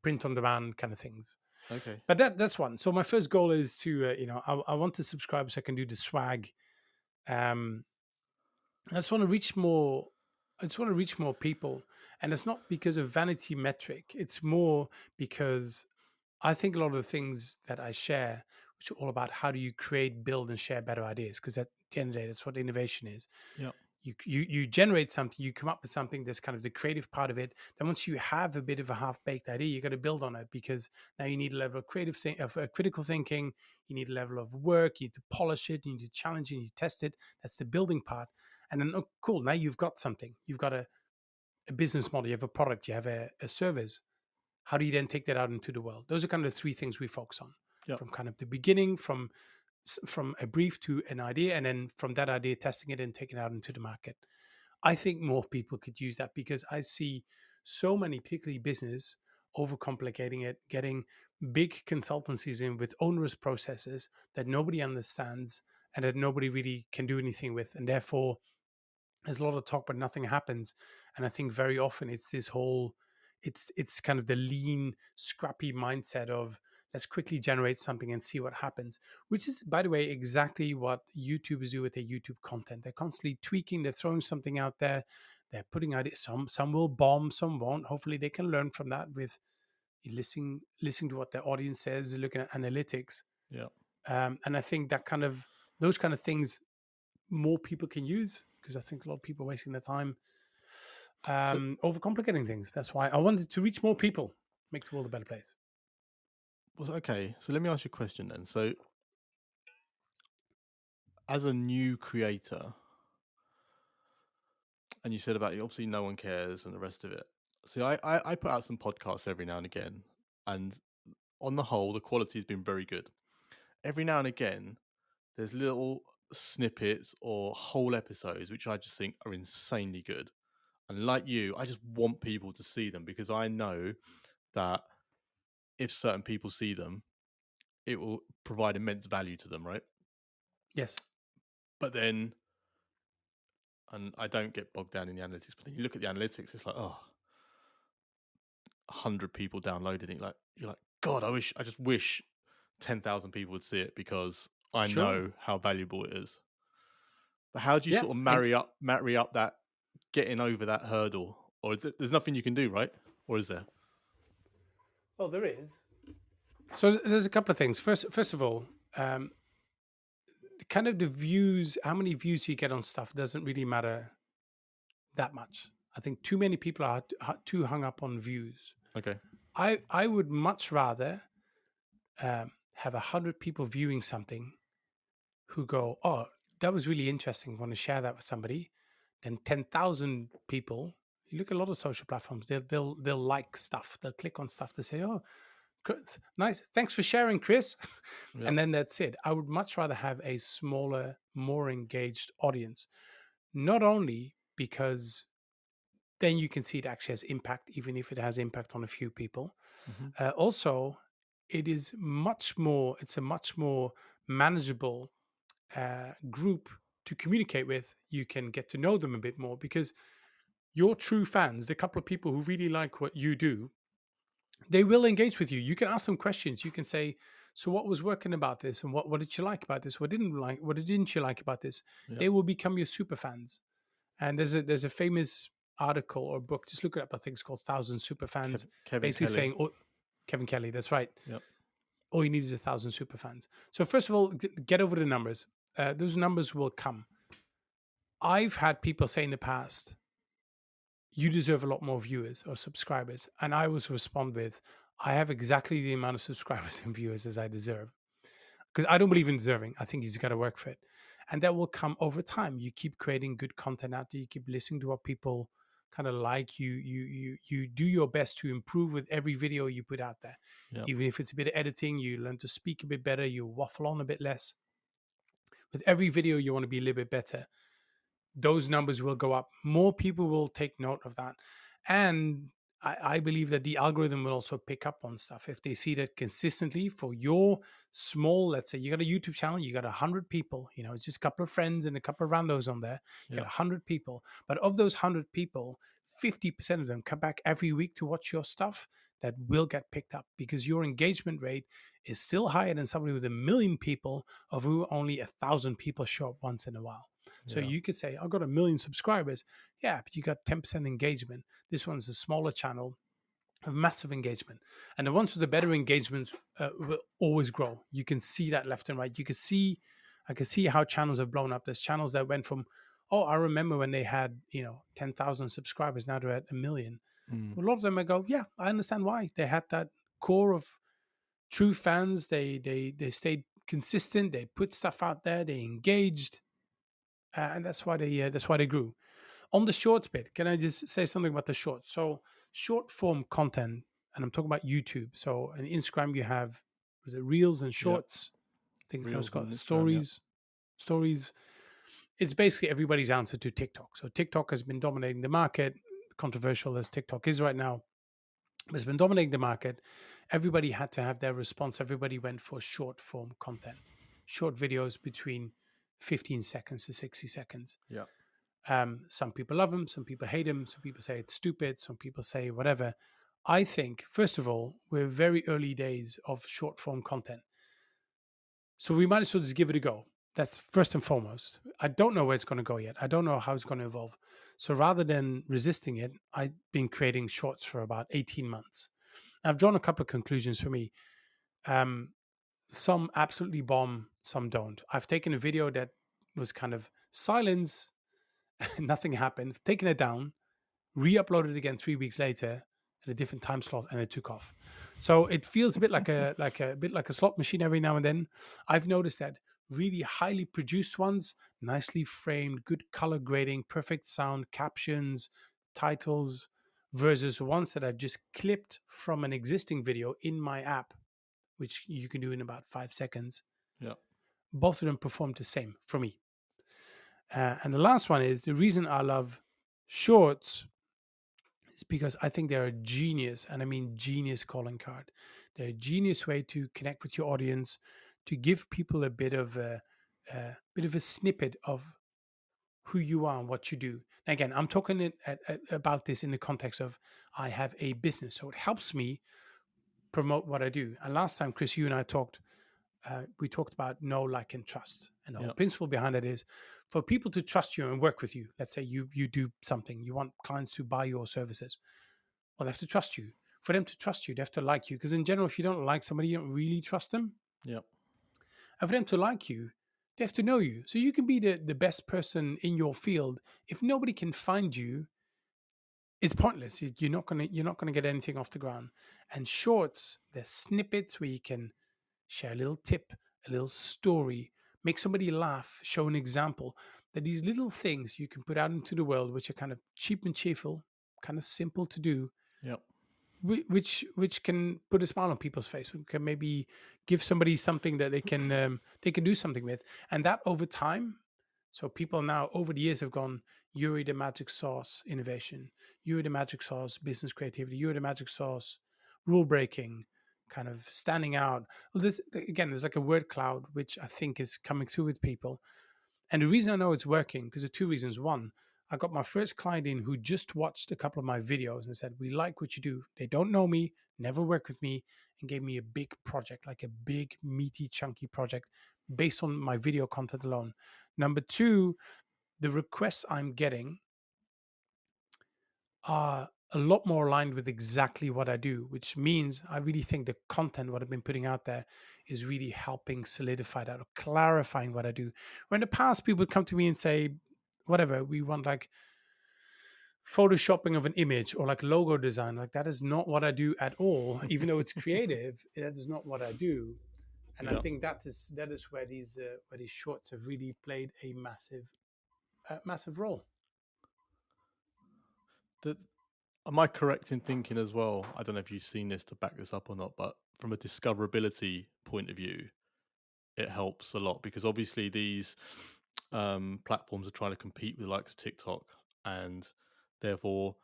print on demand kind of things.
Okay.
But that's one. So my first goal is to I want to subscribe so I can do the swag. Um, I just want to reach more. I just want to reach more people, and it's not because of vanity metric. It's more because I think a lot of the things that I share, which are all about how do you create, build, and share better ideas, because at the end of the day, that's what innovation is.
Yeah.
You generate something, you come up with something that's kind of the creative part of it. Then once you have a bit of a half baked idea, you got to build on it because now you need a level of critical thinking. You need a level of work. You need to polish it. You need to challenge it. You need to test it. That's the building part. And then, oh, cool. Now you've got something. You've got a business model. You have a product. You have a service. How do you then take that out into the world? Those are kind of the three things we focus on,
Yeah.
from kind of the beginning, from a brief to an idea, and then from that idea, testing it and taking it out into the market. I think more people could use that because I see so many, particularly business, overcomplicating it, getting big consultancies in with onerous processes that nobody understands and that nobody really can do anything with. And therefore, there's a lot of talk, but nothing happens. And I think very often it's this whole, it's kind of the lean, scrappy mindset of let's quickly generate something and see what happens. Which is, by the way, exactly what YouTubers do with their YouTube content. They're constantly tweaking, they're throwing something out there, they're putting ideas. Some will bomb, some won't. Hopefully, they can learn from that with listening to what their audience says, looking at analytics.
Yeah.
And I think that kind of those kind of things more people can use because I think a lot of people are wasting their time
So
overcomplicating things. That's why I wanted to reach more people, make the world a better place.
well, okay. So let me ask you a question then. So as a new creator, and you said about obviously no one cares and the rest of it. See, I put out some podcasts every now and again, and on the whole, the quality has been very good. Every now and again, there's little snippets or whole episodes which I just think are insanely good. And like you, I just want people to see them because I know that if certain people see them, it will provide immense value to them, right?
Yes,
But then, and I don't get bogged down in the analytics, but then you look at the analytics, it's like, oh, 100 people downloaded it. Like, you're like, God, I just wish 10,000 people would see it because I
sure.
know how valuable it is. But how do you
Yeah,
sort of
and
marry up that getting over that hurdle? Or there's nothing you can do, right? Or is there?
well, there is. So there's a couple of things. First of all, um, kind of the views, how many views you get on stuff doesn't really matter that much. I think too many people are too hung up on views.
Okay.
I would much rather have 100 people viewing something who go, "Oh, that was really interesting. Want to share that with somebody?" Then 10,000 people. You look at a lot of social platforms. They'll like stuff. They'll click on stuff. They say, "Oh, nice. Thanks for sharing, Chris."
Yeah.
And then that's it. I would much rather have a smaller, more engaged audience. Not only because then you can see it actually has impact, even if it has impact on a few people.
Hmm.
Also, it is much more. It's a much more manageable group to communicate with. You can get to know them a bit more because your true fans, the couple of people who really like what you do, they will engage with you. You can ask them questions. You can say So what was working about this, and what did you like about this? What didn't you like about this?
Yep.
They will become your super fans. And there's a famous article or book. Just look it up. I think it's called Thousand Super Fans,
Kevin
basically
Kelly.
saying, oh, Kevin Kelly. That's right.
Yep.
All you need is 1,000 super fans. So first of all, get over the numbers. Those numbers will come. I've had people say in the past, you deserve a lot more viewers or subscribers. And I always respond with, I have exactly the amount of subscribers and viewers as I deserve. Because I don't believe in deserving. I think you just got to work for it. And that will come over time. You keep creating good content out there. You keep listening to what people kind of like. You do your best to improve with every video you put out there.
Yep.
Even if it's a bit of editing, you learn to speak a bit better, you waffle on a bit less. With every video, you want to be a little bit better. Those numbers will go up. More people will take note of that. And I believe that the algorithm will also pick up on stuff. If they see that consistently for your small, let's say you got a YouTube channel, you got 100 people, it's just a couple of friends and a couple of randos on there, you got
Yep.
100 people. But of those 100 people, 50% of them come back every week to watch your stuff. That will get picked up because your engagement rate is still higher than somebody with 1 million people, of who only 1,000 people show up once in a while. So
Yeah.
you could say, I've got 1 million subscribers. Yeah, but you got 10% engagement. This one's a smaller channel, a massive engagement. And the ones with the better engagements will always grow. You can see that left and right. I can see how channels have blown up. There's channels that went from, oh, I remember when they had, 10,000 subscribers. Now they're at 1 million.
Mm.
A lot of them I go, yeah, I understand why. They had that core of true fans. They stayed consistent. They put stuff out there. They engaged. And that's why they grew. On the shorts bit, can I just say something about the shorts? So short form content, and I'm talking about YouTube. So on Instagram, you have, was it reels and
Yep.
shorts? I think it's
Reels on
got
Instagram. Yep.
stories. It's basically everybody's answer to TikTok. So TikTok has been dominating the market. Controversial as TikTok is right now, but it's been dominating the market. Everybody had to have their response. Everybody went for short form content, short videos between 15 seconds to 60 seconds.
Yep.
Some people love them, some people hate them, some people say it's stupid, some people say whatever. I think, first of all, we're very early days of short form content. So we might as well just give it a go. That's first and foremost. I don't know where it's going to go yet. I don't know how it's going to evolve. So rather than resisting it, I've been creating shorts for about 18 months. I've drawn a couple of conclusions for me. Um, some absolutely bomb, some don't. I've taken a video that was kind of silence, nothing happened, taken it down, re-uploaded it again 3 weeks later at a different time slot, and it took off. So it feels a bit like a slot machine every now and then. I've noticed that really highly produced ones, nicely framed, good color grading, perfect sound, captions, titles, versus ones that I've just clipped from an existing video in my app, which you can do in about 5 seconds.
Yep.
Both of them perform the same for me. And the last one is the reason I love shorts is because I think they're a genius, and I mean genius calling card. They're a genius way to connect with your audience, to give people a bit of a snippet of who you are and what you do. Again, I'm talking about this in the context of I have a business, so it helps me promote what I do. And last time, Chris, you and I talked, we talked about know, like, and trust. And the whole
Yep.
principle behind it is for people to trust you and work with you. Let's say you do something, you want clients to buy your services. Well, they have to trust you. For them to trust you, they have to like you. Because in general, if you don't like somebody, you don't really trust them.
Yep.
And for them to like you, they have to know you. So you can be the best person in your field. If nobody can find you, it's pointless. You're not gonna get anything off the ground. And shorts, they're snippets where you can share a little tip, a little story, make somebody laugh, show an example. That these little things you can put out into the world, which are kind of cheap and cheerful, kind of simple to do,
Yep.
which can put a smile on people's face, can maybe give somebody something that they can do something with, and that over time. So people now over the years have gone, Yuri the magic sauce innovation, Yuri the magic sauce business creativity, Yuri the magic sauce rule breaking, kind of standing out. Well, this again, there's like a word cloud which I think is coming through with people, and the reason I know it's working because of two reasons. One, I got my first client in who just watched a couple of my videos and said, "We like what you do." They don't know me, never worked with me, and gave me a big project, like a big, meaty, chunky project based on my video content alone. Number two, the requests I'm getting are a lot more aligned with exactly what I do, which means I really think the content, what I've been putting out there, is really helping solidify that or clarifying what I do. Where in the past, people would come to me and say, whatever, we want like photoshopping of an image or like logo design. Like that is not what I do at all. Even though it's creative, that is not what I do. And I
Yeah.
think that is where these shorts have really played a massive role.
That, am I correct in thinking as well? I don't know if you've seen this to back this up or not, but from a discoverability point of view, it helps a lot because obviously these platforms are trying to compete with the likes of TikTok and therefore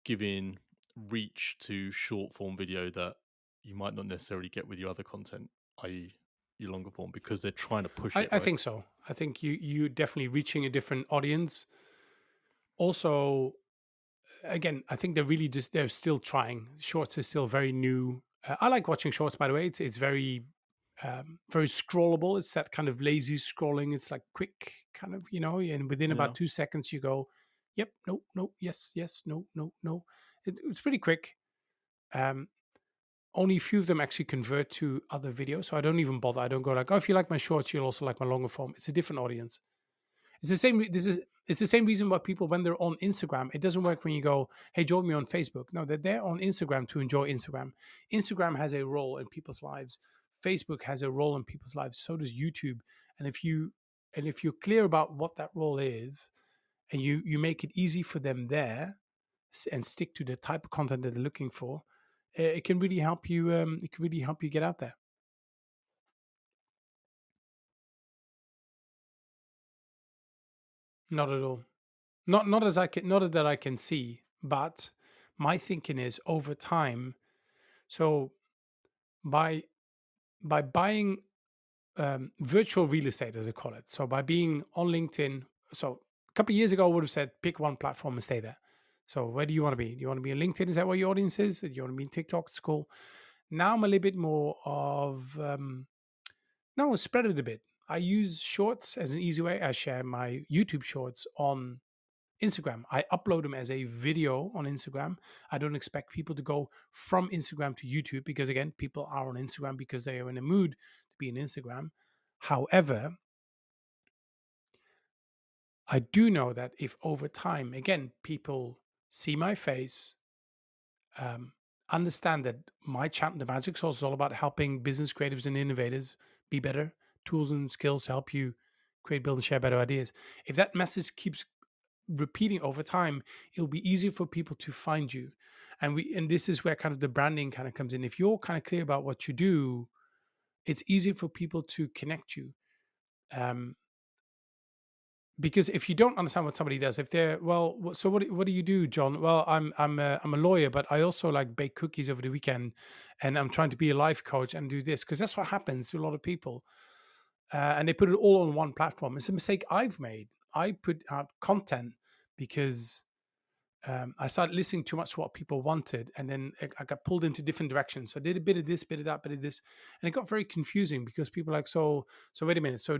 giving reach to short form video that you might not necessarily get with your other content, i.e., your longer form, because they're trying to push it,
I
right?
think so. I think you definitely reaching a different audience. Also, again, I think they're still trying. Shorts is still very new. I like watching shorts, by the way. It's very very scrollable. It's that kind of lazy scrolling. It's like quick, kind of, and within
Yeah.
about 2 seconds, you go, "Yep, no, no, yes, yes, no, no, no." It's pretty quick. Um, Only a few of them actually convert to other videos, so I don't even bother. I don't go like, "Oh, if you like my shorts, you'll also like my longer form." It's a different audience. It's the same. It's the same reason why people, when they're on Instagram, it doesn't work when you go, "Hey, join me on Facebook." No, they're there on Instagram to enjoy Instagram. Instagram has a role in people's lives. Facebook has a role in people's lives. So does YouTube. And if you're clear about what that role is, and you make it easy for them there, and stick to the type of content that they're looking for, it can really help you. It can really help you get out there. Not at all. Not that I can see, but my thinking is over time. So by buying virtual real estate, as I call it, so by being on LinkedIn, so a couple of years ago, I would have said pick one platform and stay there. So where do you want to be? Do you want to be on LinkedIn? Is that where your audience is? Do you want to be in TikTok? It's cool. Now I'm a little bit more of no, spread it a bit. I use shorts as an easy way. I share my YouTube shorts on Instagram. I upload them as a video on Instagram. I don't expect people to go from Instagram to YouTube because, again, people are on Instagram because they are in a mood to be on Instagram. However, I do know that if over time, again, people see my face, um, understand that my channel, the Magic Source, is all about helping business creatives and innovators be better, tools and skills to help you create, build, and share better ideas. If that message keeps repeating over time, it'll be easier for people to find you. And this is where kind of the branding kind of comes in. If you're kind of clear about what you do, it's easier for people to connect you. Um, because if you don't understand what somebody does, if they're well, so what do you do, John? Well, I'm a lawyer, but I also like bake cookies over the weekend, and I'm trying to be a life coach and do this because that's what happens to a lot of people, and they put it all on one platform. It's a mistake I've made. I put out content because I started listening too much to what people wanted, and then I got pulled into different directions. So I did a bit of this, bit of that, bit of this, and it got very confusing because people are like, so wait a minute. So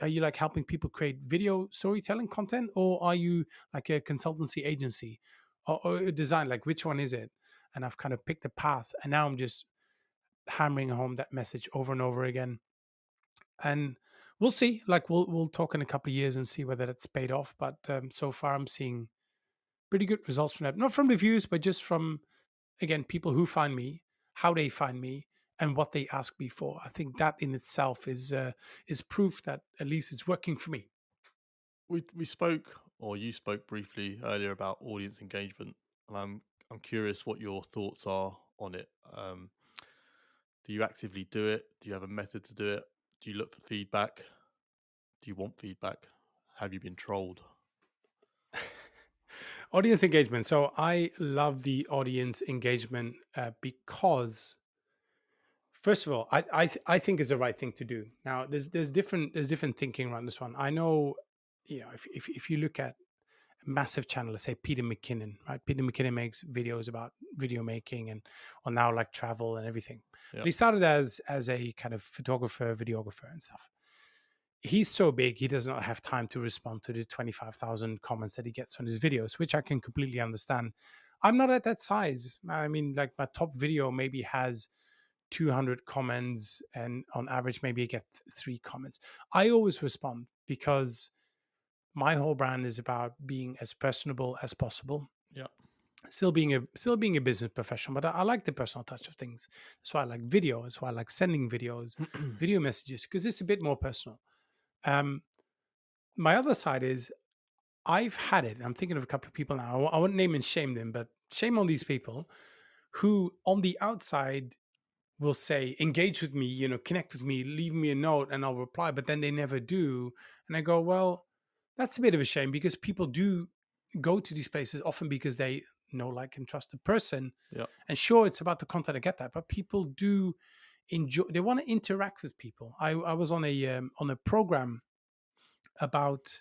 are you like helping people create video storytelling content, or are you like a consultancy agency, or a design? Like which one is it? And I've kind of picked a path, and now I'm just hammering home that message over and over again. And we'll see. Like we'll talk in a couple of years and see whether that's paid off. But so far, I'm seeing pretty good results from that. Not from reviews, but just from, again, people who find me, how they find me, and what they ask me for. I think that in itself is proof that at least it's working for me.
We spoke, or you spoke briefly earlier about audience engagement, and I'm curious what your thoughts are on it. Do you actively do it? Do you have a method to do it? Do you look for feedback? Do you want feedback? Have you been trolled?
Audience engagement. So I love the audience engagement because, first of all, I think is the right thing to do. Now, there's different thinking around this one. I know, if you look at massive channel, let's say Peter McKinnon, right? Peter McKinnon makes videos about video making and or now like travel and everything. But
Yeah.
he started as a kind of photographer, videographer and stuff. He's so big, he does not have time to respond to the 25,000 comments that he gets on his videos, which I can completely understand. I'm not at that size. I mean, like my top video maybe has 200 comments, and on average, maybe I get three comments. I always respond because my whole brand is about being as personable as possible,
Yeah.
still being a business professional, but I like the personal touch of things. That's why I like video. That's why I like sending videos, video messages, because it's a bit more personal. Um, my other side is I've had it. I'm thinking of a couple of people now. I won't name and shame them, but shame on these people who, on the outside, will say, engage with me, connect with me, leave me a note, and I'll reply, but then they never do. And I go, well, that's a bit of a shame because people do go to these places often because they know, like, and trust the person.
Yeah.
And sure, it's about the content, I get that, but people do enjoy, they want to interact with people. I was on a program about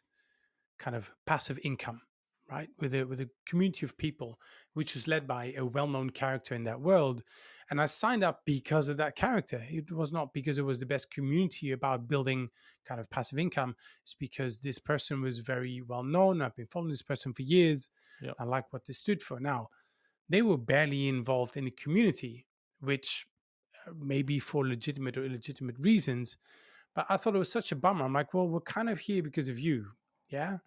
kind of passive income, right? With a community of people, which was led by a well-known character in that world. And I signed up because of that character. It was not because it was the best community about building kind of passive income. It's because this person was very well known. I've been following this person for years.
Yeah.
I like what they stood for. Now, they were barely involved in the community, which maybe for legitimate or illegitimate reasons. But I thought it was such a bummer. I'm like, well, we're kind of here because of you. Yeah.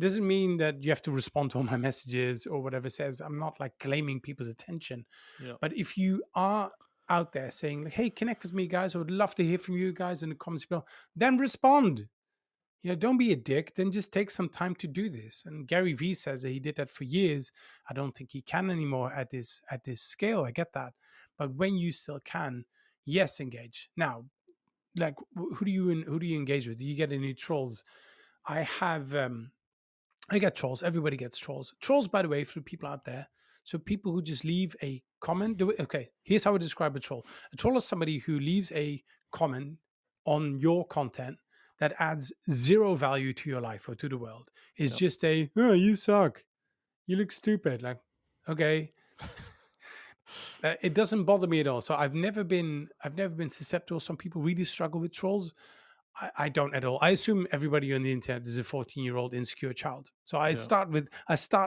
Doesn't mean that you have to respond to all my messages or whatever it says. I'm not like claiming people's attention.
Yeah.
But if you are out there saying, like, hey, connect with me, guys, I would love to hear from you guys in the comments below, then respond. Don't be a dick. Then just take some time to do this. And Gary Vee says that he did that for years. I don't think he can anymore at this scale. I get that. But when you still can, yes, engage. Now, like, who do you engage with? Do you get any trolls? I have I get trolls. Everybody gets trolls. Trolls, by the way, for people out there. So people who just leave a comment. Okay, here's how I describe a troll. A troll is somebody who leaves a comment on your content that adds zero value to your life or to the world. It's
Yeah.
just a, oh, you suck. You look stupid. Like, okay. It doesn't bother me at all. So I've never been susceptible. Some people really struggle with trolls. I don't at all. I assume everybody on the internet is a 14-year-old insecure child. So
Yeah.
I start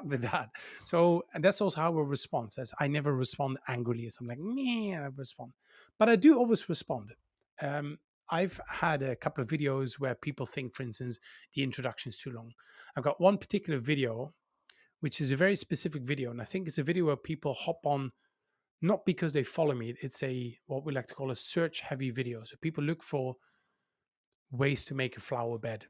with that. So and that's also how I respond. Says I never respond angrily. So I'm like, man, I respond. But I do always respond. Um, I've had a couple of videos where people think, for instance, the introduction is too long. I've got one particular video, which is a very specific video, and I think it's a video where people hop on not because they follow me. It's a what we like to call a search heavy video. So people look for ways to make a flower bed.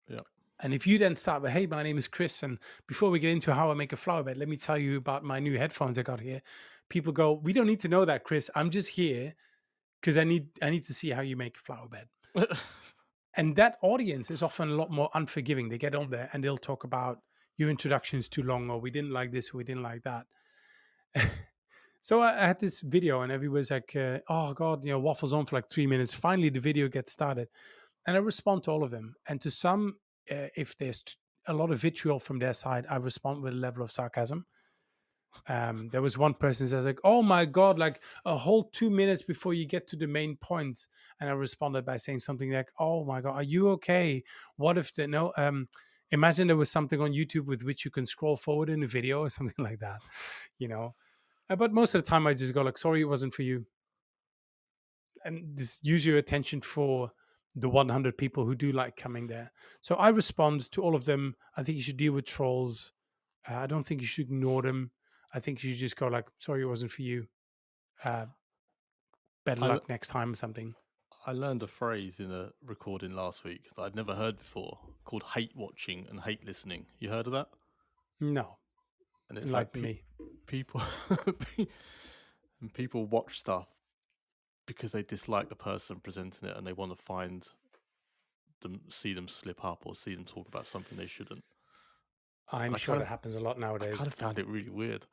Yeah.
And if you then start with, hey, my name is Chris, and before we get into how I make a flower bed, let me tell you about my new headphones I got here. People go, we don't need to know that, Chris. I'm just here because I need to see how you make a flower bed. And that audience is often a lot more unforgiving. They get on there and they'll talk about your introduction is too long, or we didn't like this, or we didn't like that. So I had this video, and everybody's like, "Oh God, waffles on for like 3 minutes." Finally, the video gets started, and I respond to all of them. And to some, if there's a lot of vitriol from their side, I respond with a level of sarcasm. There was one person who says like, "Oh my God, like a whole 2 minutes before you get to the main points," and I responded by saying something like, "Oh my God, are you okay? What if the no?" Imagine there was something on YouTube with which you can scroll forward in a video or something like that, you know. But most of the time, I just go like, "Sorry, it wasn't for you," and just use your attention for the 100 people who do like coming there. So I respond to all of them. I think you should deal with trolls. I don't think you should ignore them. I think you should just go like, "Sorry, it wasn't for you. Uh, better
I, l-
luck next time," or something.
I learned a phrase in a recording last week that I'd never heard before called hate watching and hate listening. You heard of that?
No,
And it's like
enlighten me.
people and people watch stuff because they dislike the person presenting it and they want to see them slip up or see them talk about something they shouldn't.
I'm
And
sure that happens a lot
I kind
nowadays.
of found it really weird.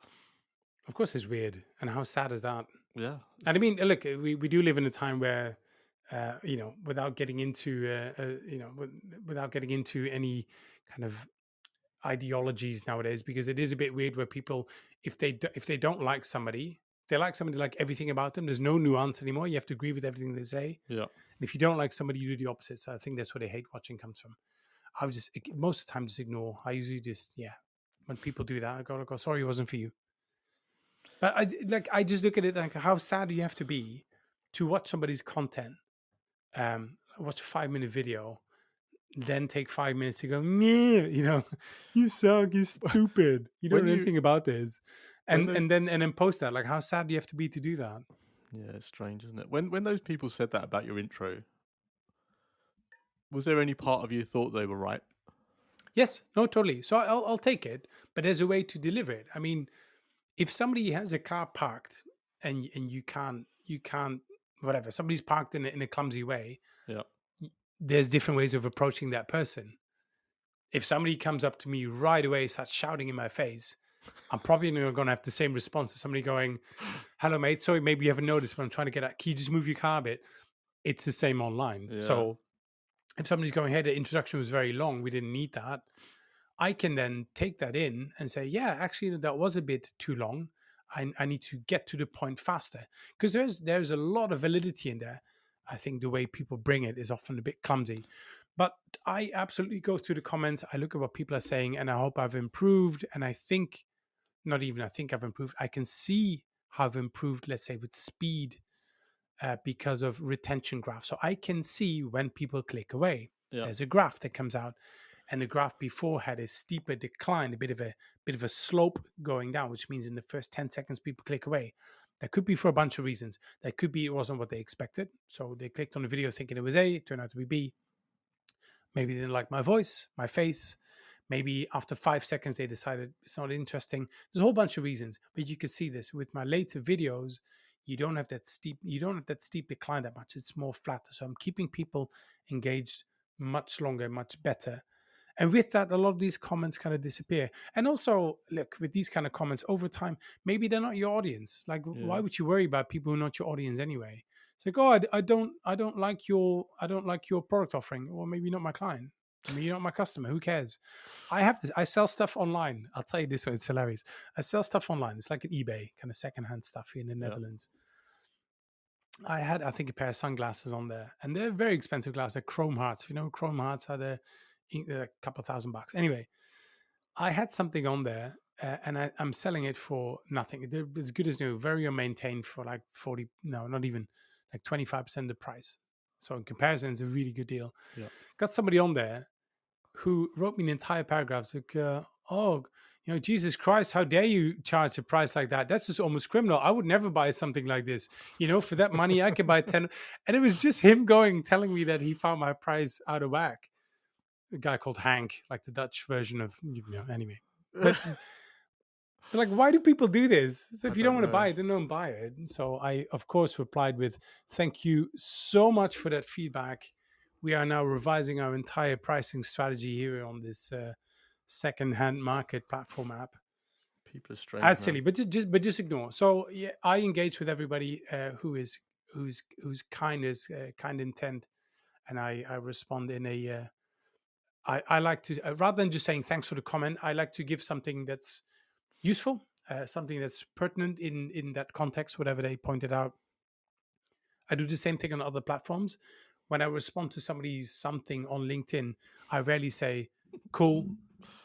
Of course, it's weird, and how sad is that?
Yeah.
And I mean, look, we do live in a time where, without getting into, without getting into any kind of ideologies nowadays, because it is a bit weird where people, if they don't like somebody, they like somebody like everything about them. There's no nuance anymore. You have to agree with everything they say.
Yeah.
And if you don't like somebody, you do the opposite. So I think that's where the hate watching comes from. I would just most of the time just ignore. I usually just, yeah. When people do that, I go, sorry, it wasn't for you. But I just look at it like, how sad do you have to be to watch somebody's content, watch a 5 minute video, then take 5 minutes to go, meh, you suck, you stupid, you don't
When
know
you
anything about this,
when
and
those
then post that. Like, how sad do you have to be to do that?
Yeah, it's strange, isn't it? When those people said that about your intro, was there any part of you thought they were right?
Yes, no, totally. So I'll take it, but there's a way to deliver it. I mean, if somebody has a car parked and you can't whatever, somebody's parked in a clumsy way,
Yeah.
there's different ways of approaching that person. If somebody comes up to me right away, starts shouting in my face, I'm probably not going to have the same response as somebody going, "Hello, mate. Sorry, maybe you haven't noticed, but I'm trying to get out. Can you just move your car a bit?" It's the same online.
Yeah.
So if somebody's going, "Hey, the introduction was very long. We didn't need that." I can then take that in and say, "Yeah, actually, that was a bit too long. I need to get to the point faster," because there's a lot of validity in there. I think the way people bring it is often a bit clumsy, but I absolutely go through the comments. I look at what people are saying, and I hope I've improved. And I think, not even I think I've improved. I can see how I've improved. Let's say with speed, because of retention graph. So I can see when people click away.
Yeah.
There's a graph that comes out, and the graph before had a steeper decline, a bit of a slope going down, which means in the first 10 seconds people click away. That could be for a bunch of reasons. That could be it wasn't what they expected, so they clicked on the video thinking it was A, it turned out to be B. Maybe they didn't like my voice, my face. Maybe after 5 seconds they decided it's not interesting. There's a whole bunch of reasons, but you can see this with my later videos. You don't have that steep decline that much. It's more flat. So I'm keeping people engaged much longer, much better. And with that, a lot of these comments kind of disappear. And also, look, with these kind of comments over time, maybe they're not your audience. Like, why
Yeah.
would you worry about people who are not your audience anyway? It's like, oh, I don't like your product offering, or maybe not my client. Maybe you're not my customer. Who cares? I have this. I sell stuff online. I'll tell you this way. It's hilarious. I sell stuff online. It's like an eBay kind of secondhand stuff here in the
Yeah.
Netherlands. I had, I think, a pair of sunglasses on there, and they're very expensive glasses. They're Chrome Hearts. If you know, Chrome Hearts are they're a couple of $1,000. Anyway, I had something on there, and I'm selling it for nothing. They're as good as new, very maintained for like 40, no, not even, like 25% of the price. So in comparison, it's a really good deal.
Yeah.
Got somebody on there who wrote me an entire paragraph. It's like, oh, Jesus Christ, how dare you charge a price like that? That's just almost criminal. I would never buy something like this. For that money, I could buy 10. And it was just him telling me that he found my price out of whack. A guy called Hank, like the Dutch version of, anyway. But like, why do people do this? So
I
if you don't
don't
want to
know.
buy it, then don't buy it. So I, of course, replied with, "Thank you so much for that feedback. We are now revising our entire pricing strategy here on this second-hand market platform app."
People are strange,
That's
man.
silly, but just ignore. So yeah, I engage with everybody who's kind intent, and I respond in a. I like to, rather than just saying thanks for the comment, I like to give something that's useful, something that's pertinent in that context, whatever they pointed out. I do the same thing on other platforms. When I respond to somebody's something on LinkedIn, I rarely say "cool."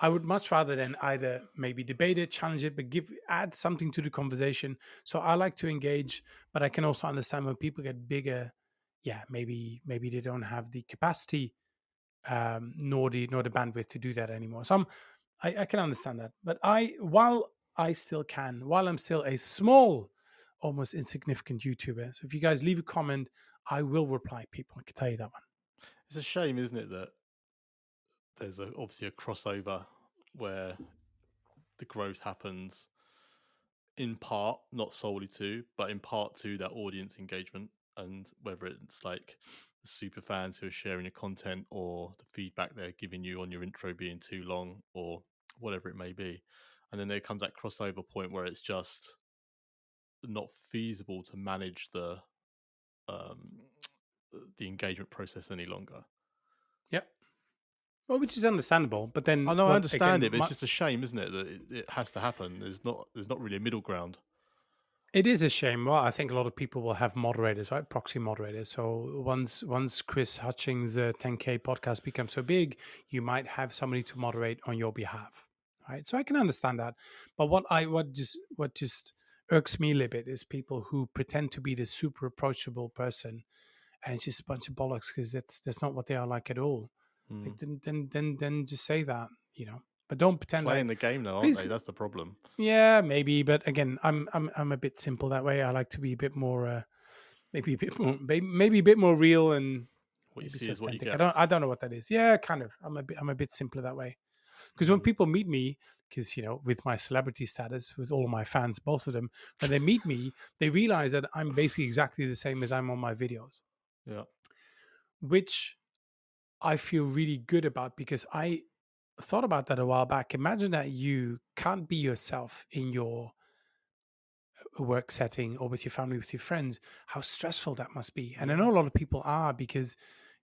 I would much rather than either maybe debate it, challenge it, but add something to the conversation. So I like to engage, but I can also understand when people get bigger. Yeah, maybe they don't have the capacity, nor the bandwidth to do that anymore. So I can understand that. But while I'm still a small, almost insignificant YouTuber. So if you guys leave a comment, I will reply. People, I can tell you that one.
It's a shame, isn't it, that there's obviously a crossover where the growth happens in part, not solely to, but in part to that audience engagement, and whether it's like the super fans who are sharing your content or the feedback they're giving you on your intro being too long or whatever it may be. And then there comes that crossover point where it's just not feasible to manage um, the engagement process any longer.
Yep. Well, which is understandable. But then
I know, I
what
understand
again?
it, but it's just a shame, isn't it, that it has to happen. There's not really a middle ground.
It is a shame. Well, I think a lot of people will have moderators, right? Proxy moderators. So once Chris Hutchings' 10K podcast becomes so big, you might have somebody to moderate on your behalf, right? So I can understand that. But what just irks me a little bit is people who pretend to be this super approachable person, and it's just a bunch of bollocks because that's not what they are like at all.
Mm.
Like then just say that, you know. But don't pretend
Playing
like,
the game though, aren't
please.
they? That's the problem.
Yeah, maybe, but again, I'm a bit simple that way. I like to be a bit more, maybe a bit more, maybe a bit more real and
What you
maybe
see
it's
is what you
authentic.
get.
I don't know what that is. Yeah, kind of. I'm a bit simpler that way because when
Mm.
people meet me, because with my celebrity status, with all of my fans, both of them, when they meet me, they realize that I'm basically exactly the same as I'm on my videos,
Yeah.
which I feel really good about because I thought about that a while back. Imagine that you can't be yourself in your a work setting or with your family, with your friends, how stressful that must be. And I
Yeah.
know a lot of people are because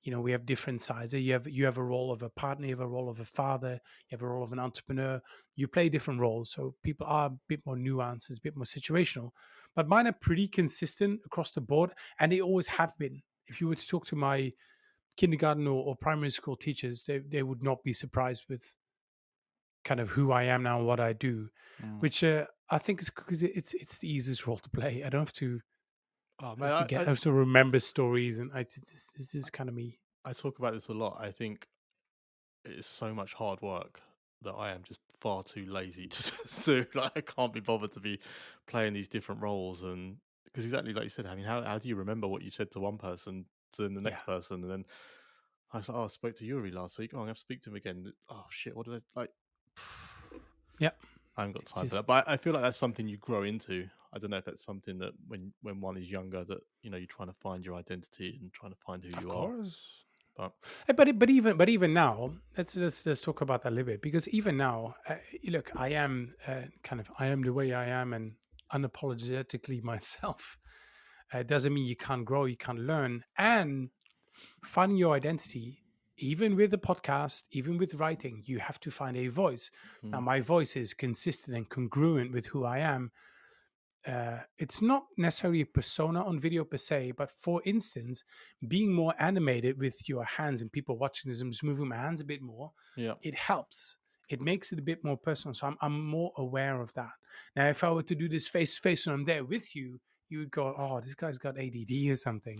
we have different sides. You have a role of a partner, you have a role of a father, you have a role of an entrepreneur. You play different roles, so people are a bit more nuanced, a bit more situational. But mine are pretty consistent across the board, and they always have been. If you were to talk to my kindergarten or primary school teachers, they would not be surprised with kind of who I am now and what I do,
Mm.
which I think is because it's the easiest role to play. I don't
Oh man,
have to I have to remember stories, and it's just kind of me.
I talk about this a lot. I think it's so much hard work that I am just far too lazy to do. Like I can't be bothered to be playing these different roles, and because exactly like you said, I mean, how do you remember what you said to one person to then the
Yeah,
next person, and then I was like, oh, I spoke to Yuri last week. Oh, I'm gonna speak to him again. Oh shit, what did I like?
yeah.
I haven't got
It's
time for
just,
that, but I feel like that's something you grow into. I don't know if that's something that when one is younger that you're trying to find your identity and trying to find who
of
you are.
course.
But
But even now, let's talk about that a little bit because even now, look, I am I am the way I am and unapologetically myself. It doesn't mean you can't grow, you can't learn, and finding your identity, even with a podcast, even with writing, you have to find a voice. Now,
mm,
my voice is consistent and congruent with who I am. It's not necessarily a persona on video per se, but for instance, being more animated with your hands and people watching this, I'm just moving my hands a bit more,
yeah,
it helps. It makes it a bit more personal. So I'm more aware of that. Now, if I were to do this face to face and I'm there with you, you would go, oh, this guy's got ADD or something,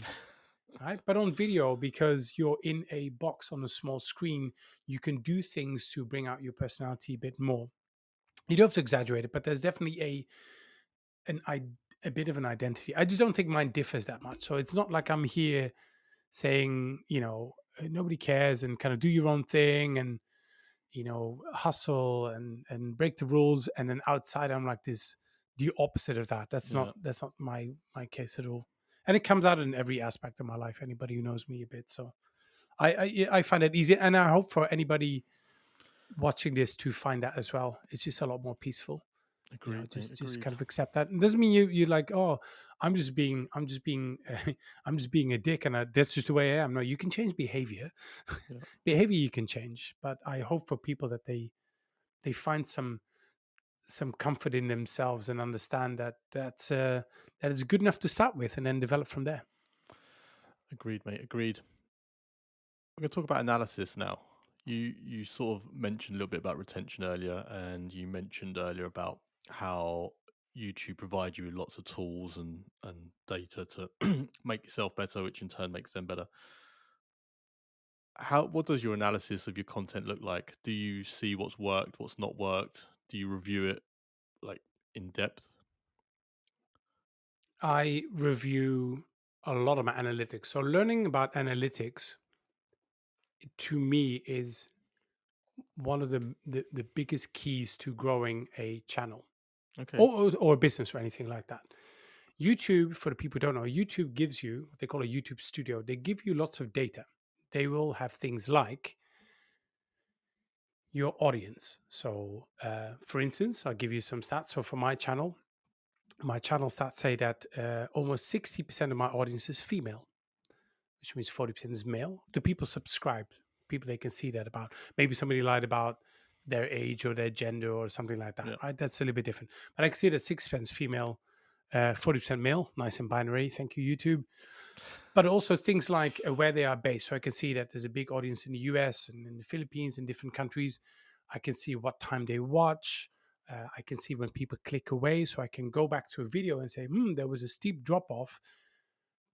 right? But on video, because you're in a box on a small screen, you can do things to bring out your personality a bit more. You don't have to exaggerate it, but there's definitely an I a bit of an identity. I just don't think mine differs that much. So it's not like I'm here saying, nobody cares and kind of do your own thing and hustle and break the rules, and then outside I'm like this, the opposite of that. That's not
yeah,
that's not my case at all. And it comes out in every aspect of my life. Anybody who knows me a bit, so I find it easy, and I hope for anybody watching this to find that as well. It's just a lot more peaceful.
agreed, mate,
Just
agreed.
kind of accept that. It doesn't mean you like, oh, I'm just being I'm just being a dick, and that's just the way I am. No, you can change behavior.
Yeah,
Behavior you can change, but I hope for people that they find some comfort in themselves and understand that it's good enough to start with and then develop from there.
agreed, mate, agreed. We're going to talk about analysis now. You sort of mentioned a little bit about retention earlier, and you mentioned earlier about how YouTube provides you with lots of tools and data to make yourself better, which in turn makes them better. What does your analysis of your content look like? Do you see what's worked, what's not worked? Do you review it like in depth?
I review a lot of my analytics. So learning about analytics to me is one of the biggest keys to growing a channel
Okay.
or a business or anything like that. YouTube, for the people who don't know, YouTube gives you what they call a YouTube studio. They give you lots of data. They will have things like your audience. So, for instance, I'll give you some stats. So, for my channel stats say that almost 60% of my audience is female, which means 40% is male. The people subscribed. people they can see that about. Maybe somebody lied about their age or their gender or something like that,
Yeah.
right? That's a little bit different. But I can see that 6% female, 40% male, nice and binary. Thank you, YouTube. But also things like where they are based. So I can see that there's a big audience in the US and in the Philippines and different countries. I can see what time they watch. I can see when people click away. So I can go back to a video and say, there was a steep drop off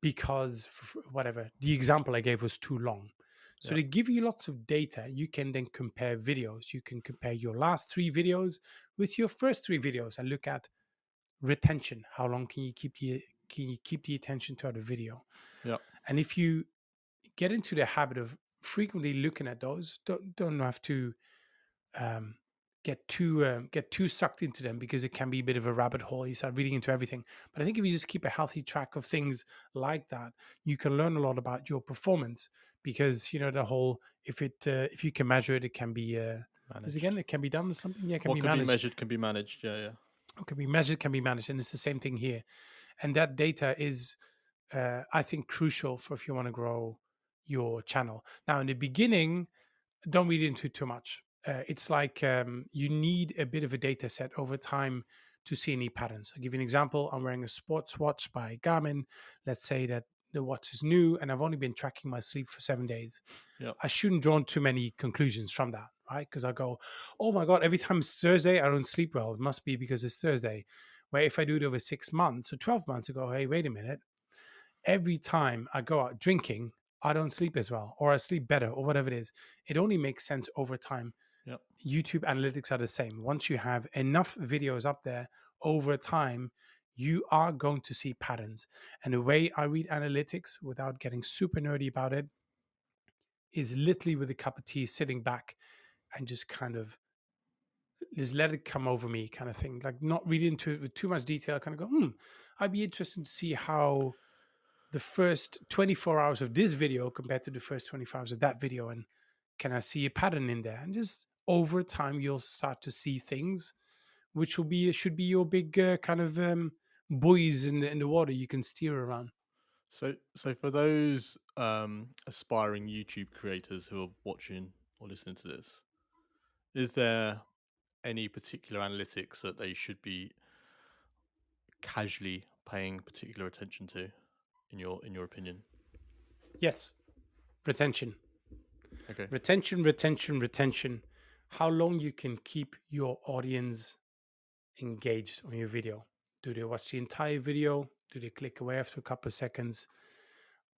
because whatever the example I gave was too long. So
Yeah.
they give you lots of data. You can then compare videos. You can compare your last 3 videos with your first 3 videos and look at retention. How long can you keep the attention to the video?
Yeah.
And if you get into the habit of frequently looking at those, don't have to um, get too sucked into them because it can be a bit of a rabbit hole. You start reading into everything. But I think if you just keep a healthy track of things like that, you can learn a lot about your performance because the whole if you can measure it, it can be is again
Managed.
it can be done or something. Yeah, it can
What
be
could be
managed.
measured can be managed. Yeah. Yeah.
It can be measured, can be managed, and it's the same thing here. And that data is, I think, crucial for if you want to grow your channel. Now, in the beginning, don't read into too much. It's like you need a bit of a data set over time to see any patterns. I'll give you an example. I'm wearing a sports watch by Garmin. Let's say that the watch is new and I've only been tracking my sleep for 7 days.
Yeah.
I shouldn't draw too many conclusions from that, right? Because I go, oh my God, every time it's Thursday, I don't sleep well. It must be because it's Thursday. Where if I do it over 6 months or 12 months, I go, hey, wait a minute. Every time I go out drinking, I don't sleep as well, or I sleep better, or whatever it is. It only makes sense over time.
Yeah.
YouTube analytics are the same. Once you have enough videos up there over time, you are going to see patterns. And the way I read analytics without getting super nerdy about it is literally with a cup of tea, sitting back and just kind of just let it come over me, kind of thing. Like not read into it with too much detail, kind of go, I'd be interested to see how the first 24 hours of this video compared to the first 24 hours of that video. And can I see a pattern in there? And just over time, you'll start to see things which should be your big kind of buoys in the water you can steer around.
So for those aspiring YouTube creators who are watching or listening to this, is there any particular analytics that they should be casually paying particular attention to, in your opinion?
Yes, retention,
Okay.
retention, retention, retention. How long you can keep your audience engaged on your video. Do they watch the entire video? Do they click away after a couple of seconds?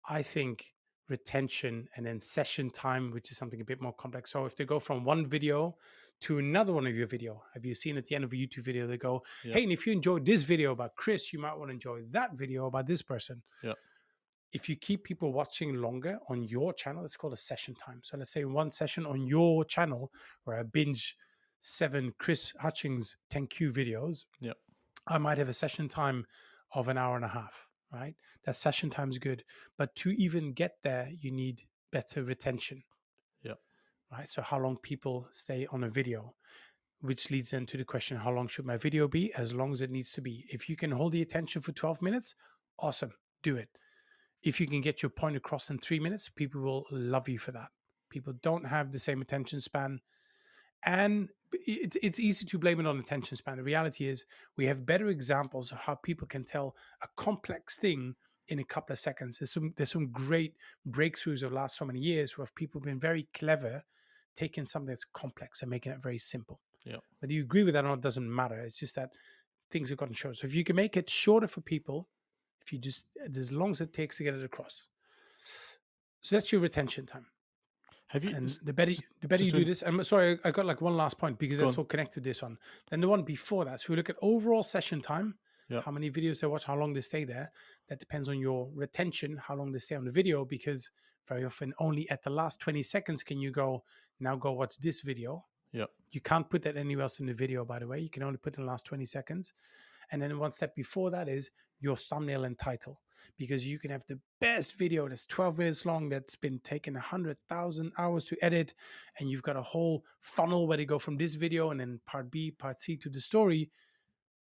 I think retention and then session time, which is something a bit more complex. So if they go from one video to another one of your video, have you seen at the end of a YouTube video, they go,
Yeah.
hey, and if you enjoyed this video about Chris, you might want to enjoy that video about this person.
Yeah.
If you keep people watching longer on your channel, it's called a session time. So let's say one session on your channel where I binge 7 Chris Hutchings 10Q videos,
Yeah.
I might have a session time of an hour and a half, right? That session time is good. But to even get there, you need better retention,
Yeah.
right? So, how long people stay on a video, which leads then to the question, how long should my video be? As long as it needs to be. If you can hold the attention for 12 minutes, awesome, do it. If you can get your point across in 3 minutes, people will love you for that. People don't have the same attention span, and it's easy to blame it on attention span. The reality is we have better examples of how people can tell a complex thing in a couple of seconds. There's some great breakthroughs of the last so many years where people have been very clever taking something that's complex and making it very simple.
Yeah.
Whether you agree with that or not doesn't matter. It's just that things have gotten shorter. So if you can make it shorter for people, if you just as long as it takes to get it across. So that's your retention time.
Have you
And the better
just
you do
doing?
this, and sorry, I got like one last point because
Go
that's
on.
so connected to this one. Then the one before that. So we look at overall session time,
Yeah.
how many videos they watch, how long they stay there. That depends on your retention, how long they stay on the video, because very often only at the last 20 seconds can you go, now go watch this video.
Yeah.
You can't put that anywhere else in the video, by the way. You can only put it in the last 20 seconds. And then one step before that is your thumbnail and title, because you can have the best video that's 12 minutes long that's been taken 100,000 hours to edit, and you've got a whole funnel where they go from this video and then part B, part C to the story.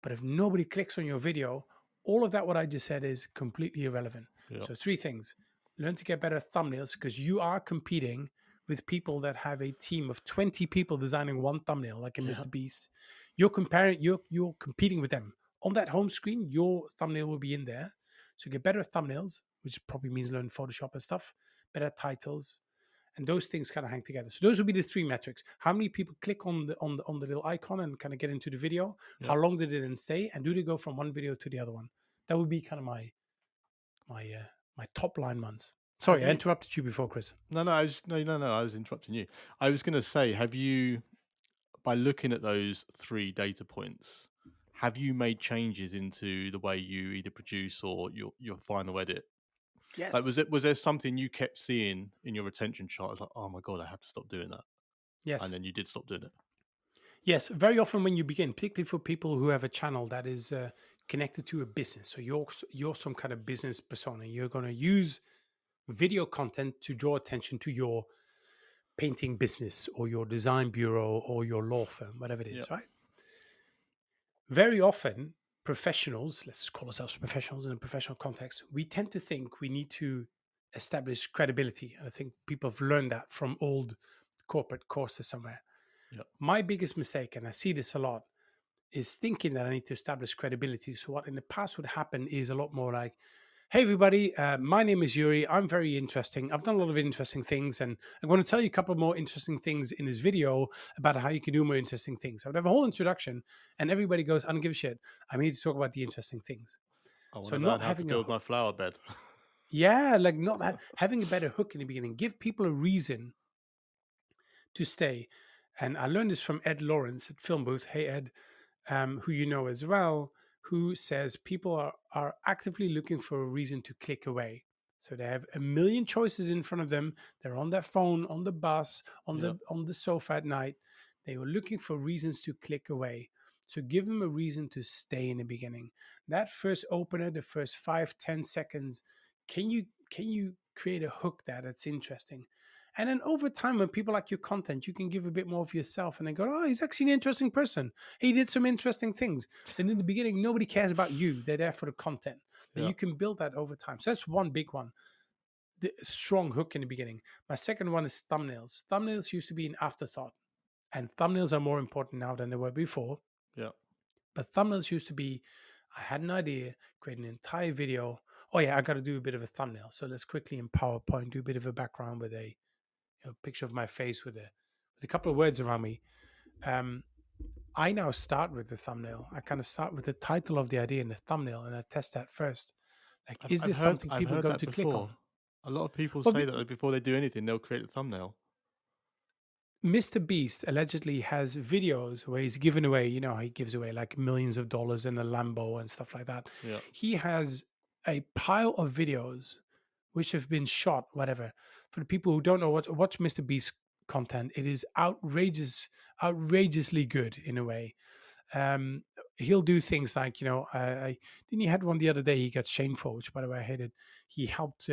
But if nobody clicks on your video, all of that, what I just said, is completely irrelevant.
Yeah.
So 3 things. Learn to get better thumbnails because you are competing with people that have a team of 20 people designing one thumbnail, like in
Yeah.
Mr. Beast. You're competing with them. On that home screen, your thumbnail will be in there. So you get better thumbnails, which probably means learn Photoshop and stuff, better titles, and those things kind of hang together. So those would be the three metrics: how many people click on the little icon and kind of get into the video,
Yeah.
how long did it then stay, and do they go from one video to the other one? That would be kind of my my top line months.
Have
Sorry, I
you?
interrupted you before, Chris.
No, no, no. I was interrupting you. I was going to say, have you, by looking at those three data points, have you made changes into the way you either produce or your final edit? Like,
Yes,
was there something you kept seeing in your retention chart? It's like, oh my god, I have to stop doing that, and
yes,
then you did stop doing it.
yes. Very often when you begin, particularly for people who have a channel that is connected to a business, so you're some kind of business persona. You're going to use video content to draw attention to your painting business or your design bureau or your law firm, whatever it
Yeah,
is, right? Very often, professionals, let's just call ourselves professionals in a professional context, we tend to think we need to establish credibility. And I think people have learned that from old corporate courses somewhere.
yeah,
My biggest mistake, and I see this a lot, is thinking that I need to establish credibility. So what in the past would happen is a lot more like, "Hey everybody, my name is Yuri. I'm very interesting. I've done a lot of interesting things, and I'm going to tell you a couple more interesting things in this video about how you can do more interesting things." I would have a whole introduction, and everybody goes, "I don't give a shit. I'm here to talk about the interesting things."
I want
So
to learn
not
how to
having a
build my flower bed.
yeah, like not having a better hook in the beginning, give people a reason to stay. And I learned this from Ed Lawrence at Film Booth. Hey Ed, who you know as well, who says people are actively looking for a reason to click away. So they have a million choices in front of them. They're on their phone, on the bus,
Yeah,
on the sofa at night. They were looking for reasons to click away. So give them a reason to stay in the beginning. That first opener, the first 5-10 seconds, can you create a hook that's interesting? And then over time, when people like your content, you can give a bit more of yourself and they go, oh, he's actually an interesting person. He did some interesting things. Then in the beginning, nobody cares about you. They're there for the content. Then
yeah.
you can build that over time. So that's one big one. The strong hook in the beginning. My second one is thumbnails. Thumbnails used to be an afterthought, and thumbnails are more important now than they were before.
Yeah.
But thumbnails used to be, I had an idea, create an entire video. Oh yeah, I got to do a bit of a thumbnail. So let's quickly in PowerPoint do a bit of a background with a picture of my face with a couple of words around me. Um, I now start with the thumbnail. I kind of start with the title of the idea in the thumbnail, and I test that first. Like, is this something
I've
people are
heard
going
that
to click
before.
on?
A lot of people
Well,
say that before they do anything, they'll create a thumbnail.
Mr. Beast allegedly has videos where he's given away, he gives away like millions of dollars in a Lambo and stuff like that.
Yeah,
He has a pile of videos which have been shot, whatever. For the people who don't know what watch Mr. Beast content, it is outrageously good in a way. um he'll do things like I didn't he had one the other day he got shamed for, which by the way I hated. He helped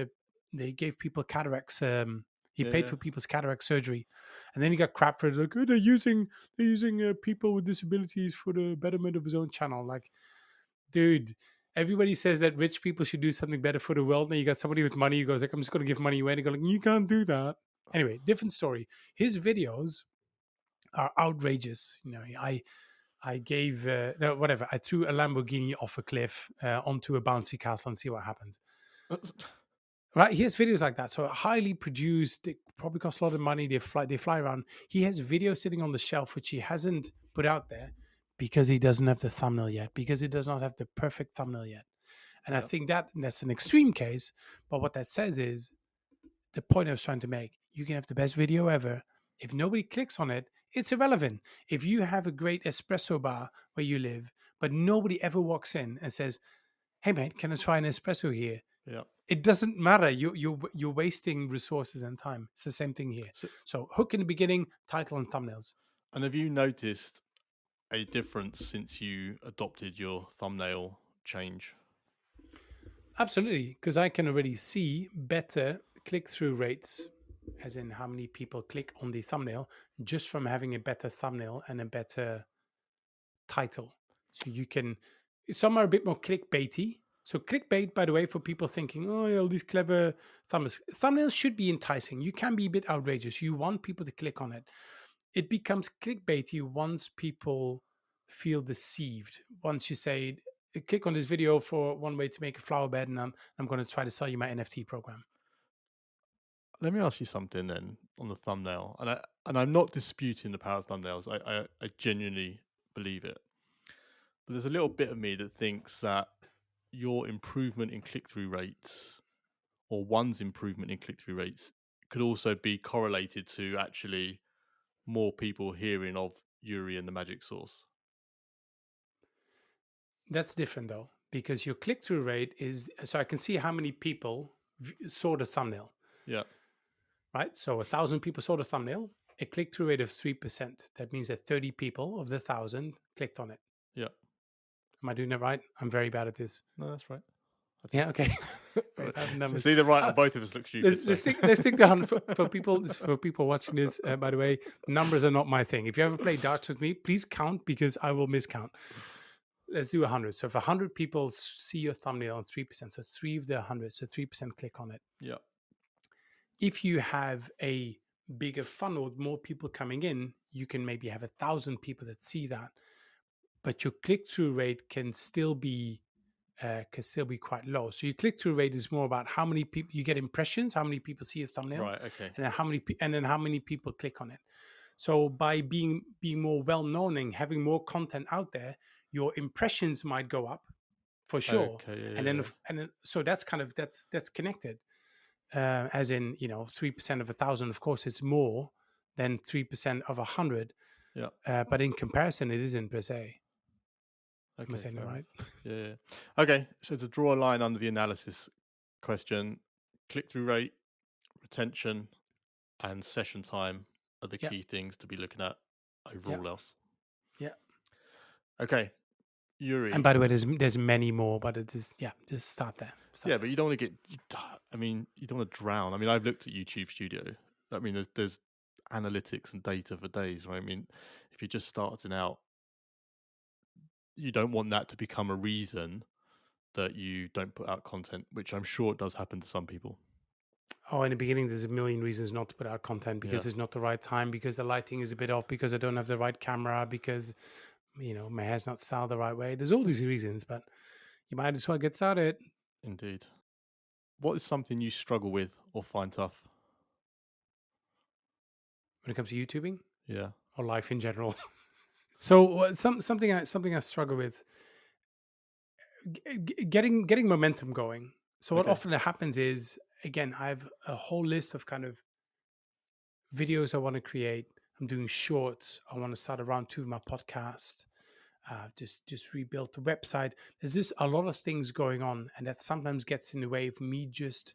they gave people cataracts. He
yeah,
paid
yeah,
for people's cataract surgery, and then he got crap for it, like, oh, they're using people with disabilities for the betterment of his own channel. Like, dude, everybody says that rich people should do something better for the world, and you got somebody with money who goes like, I'm just going to give money away, and you go like, you can't do that. Anyway, different story. His videos are outrageous. I gave no, whatever. I threw a Lamborghini off a cliff onto a bouncy castle and see what happens. Right? He has videos like that. So highly produced. They probably cost a lot of money. They fly around. He has videos sitting on the shelf which he hasn't put out there because he doesn't have the thumbnail yet. Because he does not have the perfect thumbnail yet. And I
yeah,
think that's an extreme case. But what that says is the point I was trying to make. You can have the best video ever. If nobody clicks on it, it's irrelevant. If you have a great espresso bar where you live, but nobody ever walks in and says, "Hey mate, can I try an espresso here?"
yeah.
It doesn't matter. You're wasting resources and time. It's the same thing here.
So,
So hook in the beginning, title and thumbnails.
and have you noticed a difference since you adopted your thumbnail change?
Absolutely, because I can already see better click-through rates, as in how many people click on the thumbnail, just from having a better thumbnail and a better title. So you can, some are a bit more clickbaity. So clickbait, by the way, for people thinking, oh, all these clever thumbnails. Thumbnails should be enticing. You can be a bit outrageous. You want people to click on it. It becomes clickbaity once people feel deceived. Once you say, click on this video for one way to make a flower bed, and I'm going to try to sell you my NFT program.
Let me ask you something then on the thumbnail, and I'm not disputing the power of thumbnails. I genuinely believe it, but there's a little bit of me that thinks that your improvement in click through rates, or one's improvement in click through rates, could also be correlated to actually more people hearing of Yuri and the magic source.
That's different though, because your click through rate is so I can see how many people saw the thumbnail,
Yeah,
right? So 1,000 people saw the thumbnail, a click through rate of 3%. That means that 30 people of the 1,000 clicked on it.
yeah.
Am I doing that right? I'm very bad at this.
No, that's right. I think.
Yeah, okay. Very bad at
So
numbers.
it's either right or
Uh,
both of us look
let's
stupid. So
let's stick let's stick to 100 for people for people watching this. By the way, numbers are not my thing. If you ever play darts with me, please count because I will miscount. Let's do 100. So if 100 people see your thumbnail on 3%, so three of the 100, so 3% click on it.
yeah,
If you have a bigger funnel with more people coming in, you can maybe have 1,000 people that see that, but your click through rate can still be quite low. So your click through rate is more about how many people you get impressions, how many people see a thumbnail,
right. Okay.
and then how many people click on it. So by being more well known and having more content out there, your impressions might go up for sure,
Okay. Yeah.
and
Yeah.
then so that's kind of that's connected. As in, 3% of 1,000. Of course, it's more than 3% of 100,
Yeah.
but in comparison, it isn't per se. Am I
Okay.
saying it
Fair enough.
right?
Yeah. Yeah. Okay. So to draw a line under the analysis question, click through rate, retention, and session time are the
Yeah,
key things to be looking at
yeah,
overall else.
yeah.
Okay.
And
Yuri.
by the way, there's many more, but it is yeah. Just start there. Start
Yeah,
there.
but you don't want to get. I mean, you don't want to drown. I mean, I've looked at YouTube Studio. I mean, there's analytics and data for days, right? I mean, if you're just starting out, you don't want that to become a reason that you don't put out content, which I'm sure does happen to some people.
Oh, in the beginning, there's a million reasons not to put out content
Yeah,
because it's not the right time, because the lighting is a bit off, because I don't have the right camera, because my hair's not styled the right way. There's all these reasons, but you might as well get started.
indeed. What is something you struggle with or find tough?
When it comes to YouTubing
Yeah.
or life in general. So something I struggle with getting momentum going. So what
Okay.
often happens is, again, I have a whole list of kind of videos I want to create. I'm doing shorts. I want to start a round two of my podcast. Just rebuild the website. There's just a lot of things going on, and that sometimes gets in the way of me just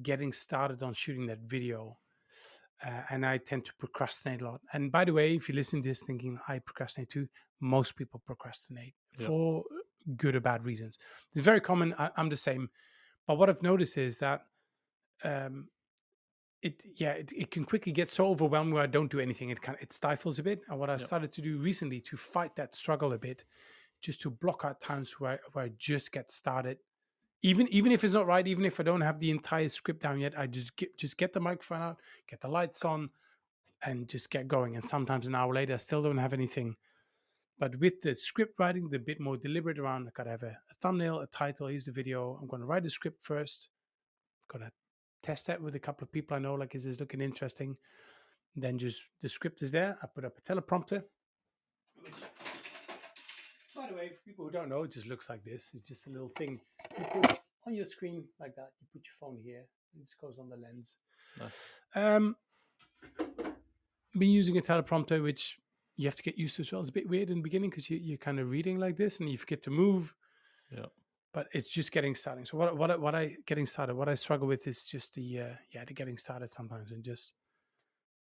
getting started on shooting that video. And I tend to procrastinate a lot. And by the way, if you listen to this thinking I procrastinate too, most people procrastinate
Yeah.
for good or bad reasons. It's very common. I'm the same. But what I've noticed is that um, it can quickly get so overwhelming where I don't do anything. It stifles a bit. And what I
Yeah.
started to do recently to fight that struggle a bit, just to block out times where I just get started. Even if it's not right, even if I don't have the entire script down yet, I just get the microphone out, get the lights on, and just get going. And sometimes an hour later, I still don't have anything. But with the script writing, the bit more deliberate around, I gotta have a thumbnail, a title. Here's the video. I'm gonna write the script first. Gonna test that with a couple of people I know. Like, is this looking interesting? Then just the script is there. I put up a teleprompter, which, by the way, for people who don't know, it just looks like this. It's just a little thing you put on your screen like that. You put your phone here. It just goes on the lens.
Nice.
Um, been using a teleprompter, which you have to get used to as well. It's a bit weird in the beginning because you're kind of reading like this and you forget to move,
Yeah.
but it's just getting started. So what I getting started, what I struggle with is just the getting started sometimes, and just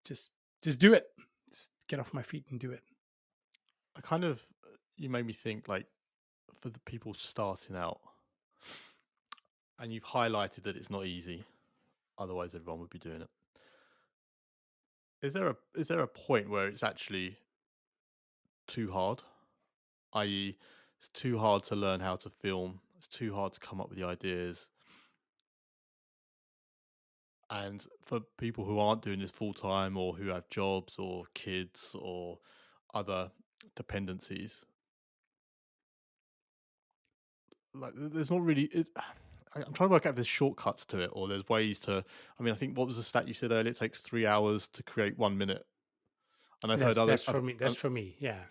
just do it. Just get off my feet and do it.
I kind of, you made me think like for the people starting out, and you've highlighted that it's not easy. Otherwise, everyone would be doing it. Is there a point where it's actually too hard? I.e., it's too hard to learn how to film. It's it's too hard to come up with the ideas. And for people who aren't doing this full time or who have jobs or kids or other dependencies, like there's not really I'm trying to work out if there's shortcuts to it or there's ways to. I mean, I think what was the stat you said earlier? It takes 3 hours to create 1 minute, and I've heard other
That's for me. That's for me. Yeah.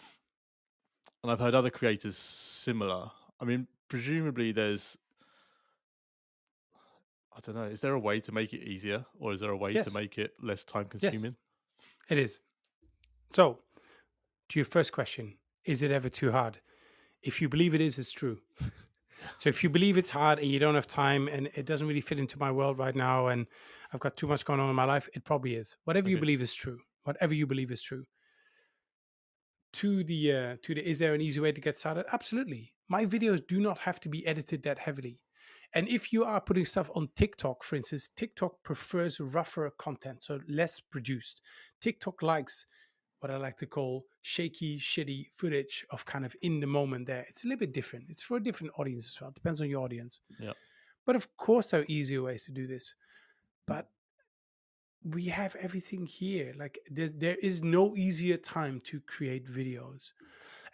and I've heard other creators similar. I mean, presumably there's, I don't know, is there a way to make it easier or is there a way to
Yes.
make it less time
Yes.
consuming?
It is. So, to your first question, is it ever too hard? If you believe it is, it's true. So if you believe it's hard and you don't have time and it doesn't really fit into my world right now and I've got too much going on in my life, it probably is. Whatever you
Okay.
believe is true. Whatever you believe is true. To the is there an easy way to get started? Absolutely. My videos do not have to be edited that heavily. And if you are putting stuff on TikTok, for instance, TikTok prefers rougher content, so less produced. TikTok likes what I like to call shaky, shitty footage of kind of in the moment there. It's a little bit different. It's for a different audience as well. Depends on your audience.
Yeah.
But of course, there are easier ways to do this. But we have everything here. Like there is no easier time to create videos.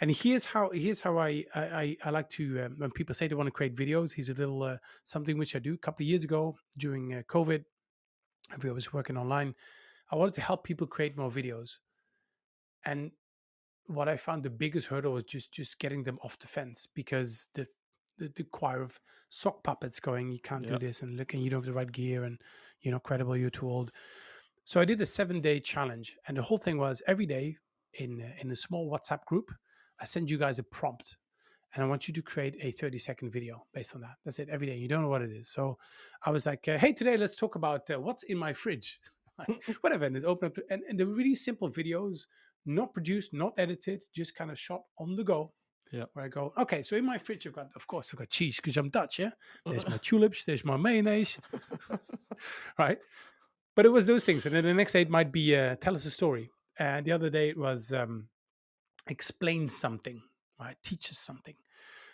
And here's how I like to when people say they want to create videos. Here's a little something which I do. A couple of years ago during COVID, we was working online. I wanted to help people create more videos, and what I found the biggest hurdle was just getting them off the fence because the choir of sock puppets going, you can't do
Yeah.
this, and look, and you don't have the right gear, and you're not credible, you're too old. So I did a 7-day challenge, and the whole thing was every day in a small WhatsApp group, I send you guys a prompt, and I want you to create a 30-second video based on that. That's it, every day. You don't know what it is. So I was like, hey, today let's talk about what's in my fridge. Whatever. And it's open up, and the really simple videos, not produced, not edited, just kind of shot on the go.
Yeah.
Where I go, okay, so in my fridge, of course, I've got cheese because I'm Dutch, yeah? There's my tulips, there's my mayonnaise, right? But it was those things. And then the next day it might be tell us a story. And the other day it was explain something, right? Teach us something.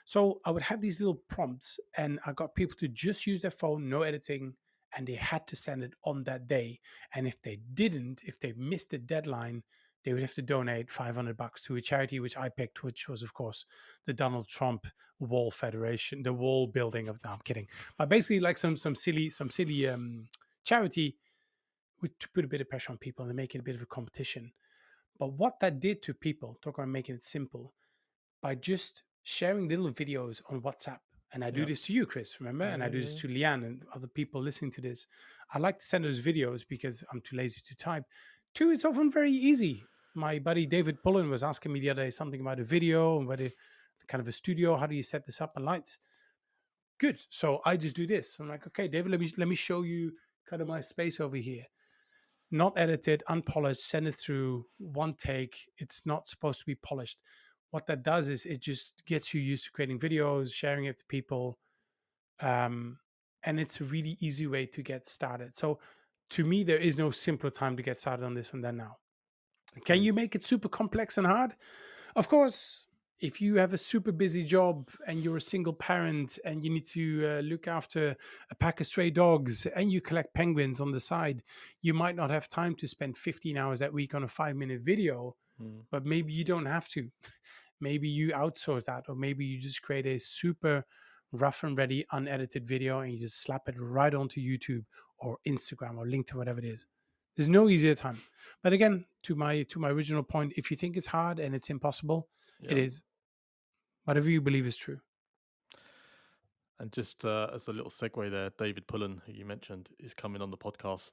So I would have these little prompts, and I got people to just use their phone, no editing, and they had to send it on that day. And if they didn't, if they missed the deadline, they would have to donate $500 to a charity which I picked, which was of course the Donald Trump Wall Federation, the wall building of. No, I'm kidding, but basically like some silly charity to put a bit of pressure on people and make it a bit of a competition. But what that did to people, talk about making it simple, by just sharing little videos on WhatsApp. And I do
Yeah.
this to you, Chris, remember?
Yeah.
And I
Yeah.
do
Yeah.
this
Yeah.
to Leanne and other people listening to this. I like to send those videos because I'm too lazy to type. Two, it's often very easy. My buddy David Pullen was asking me the other day something about a video and whether kind of a studio, how do you set this up and lights? Good. So I just do this. I'm like, okay, David, let me show you kind of my space over here. Not edited, unpolished, send it through one take. It's not supposed to be polished. What that does is it just gets you used to creating videos, sharing it to people, um, and it's a really easy way to get started. So, to me, there is no simpler time to get started on this one than now. Can
Agreed.
you make it super complex and hard? Of course, if you have a super busy job and you're a single parent and you need to look after a pack of stray dogs and you collect penguins on the side, you might not have time to spend 15 hours that week on a 5-minute video,
Mm.
but maybe you don't have to. Maybe you outsource that, or maybe you just create a super rough and ready, unedited video and you just slap it right onto YouTube or Instagram or LinkedIn, whatever it is. There's no easier time. But again, to my original point, if you think it's hard and it's impossible, it
Yeah.
is. Whatever you believe is true.
And just as a little segue there, David Pullen, who you mentioned, is coming on the podcast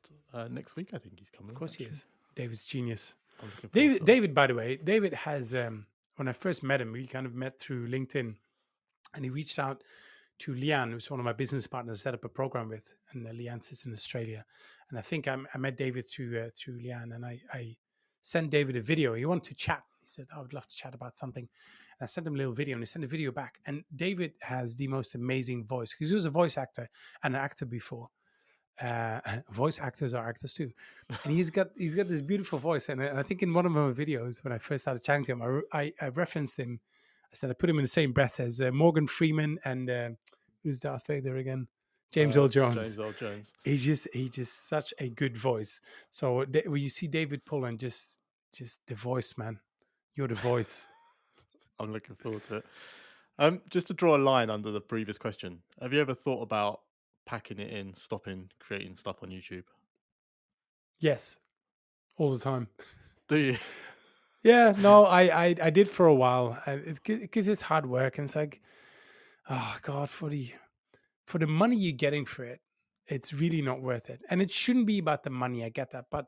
next week. I think he's
Of
coming,
course he
actually.
is. David's genius.
I'm looking forward
David,
to that.
David, by the way, David has when I first met him, we kind of met through LinkedIn, and he reached out to Leanne, who's one of my business partners, set up a program with, and Leanne sits in Australia. And I think I met David through Leanne, and I sent David a video. He wanted to chat. He said, "I would love to chat about something." And I sent him a little video, and he sent a video back. And David has the most amazing voice because he was a voice actor and an actor before. Voice actors are actors too, and he's got this beautiful voice. And I think in one of my videos when I first started chatting to him, I referenced him. I said I put him in the same breath as Morgan Freeman and Who's Darth Vader again? James Earl
James
Jones.
Earl Jones.
He's just such a good voice. So when you see David Pullen, just the voice, man. You're the voice.
I'm looking forward to it. Just to draw a line under the previous question, have you ever thought about packing it in, stopping creating stuff on YouTube?
Yes, all the time.
Do you?
Yeah, no, I did for a while, because it's hard work, and it's like, oh God, for the money you're getting for it, it's really not worth it. And it shouldn't be about the money. I get that, but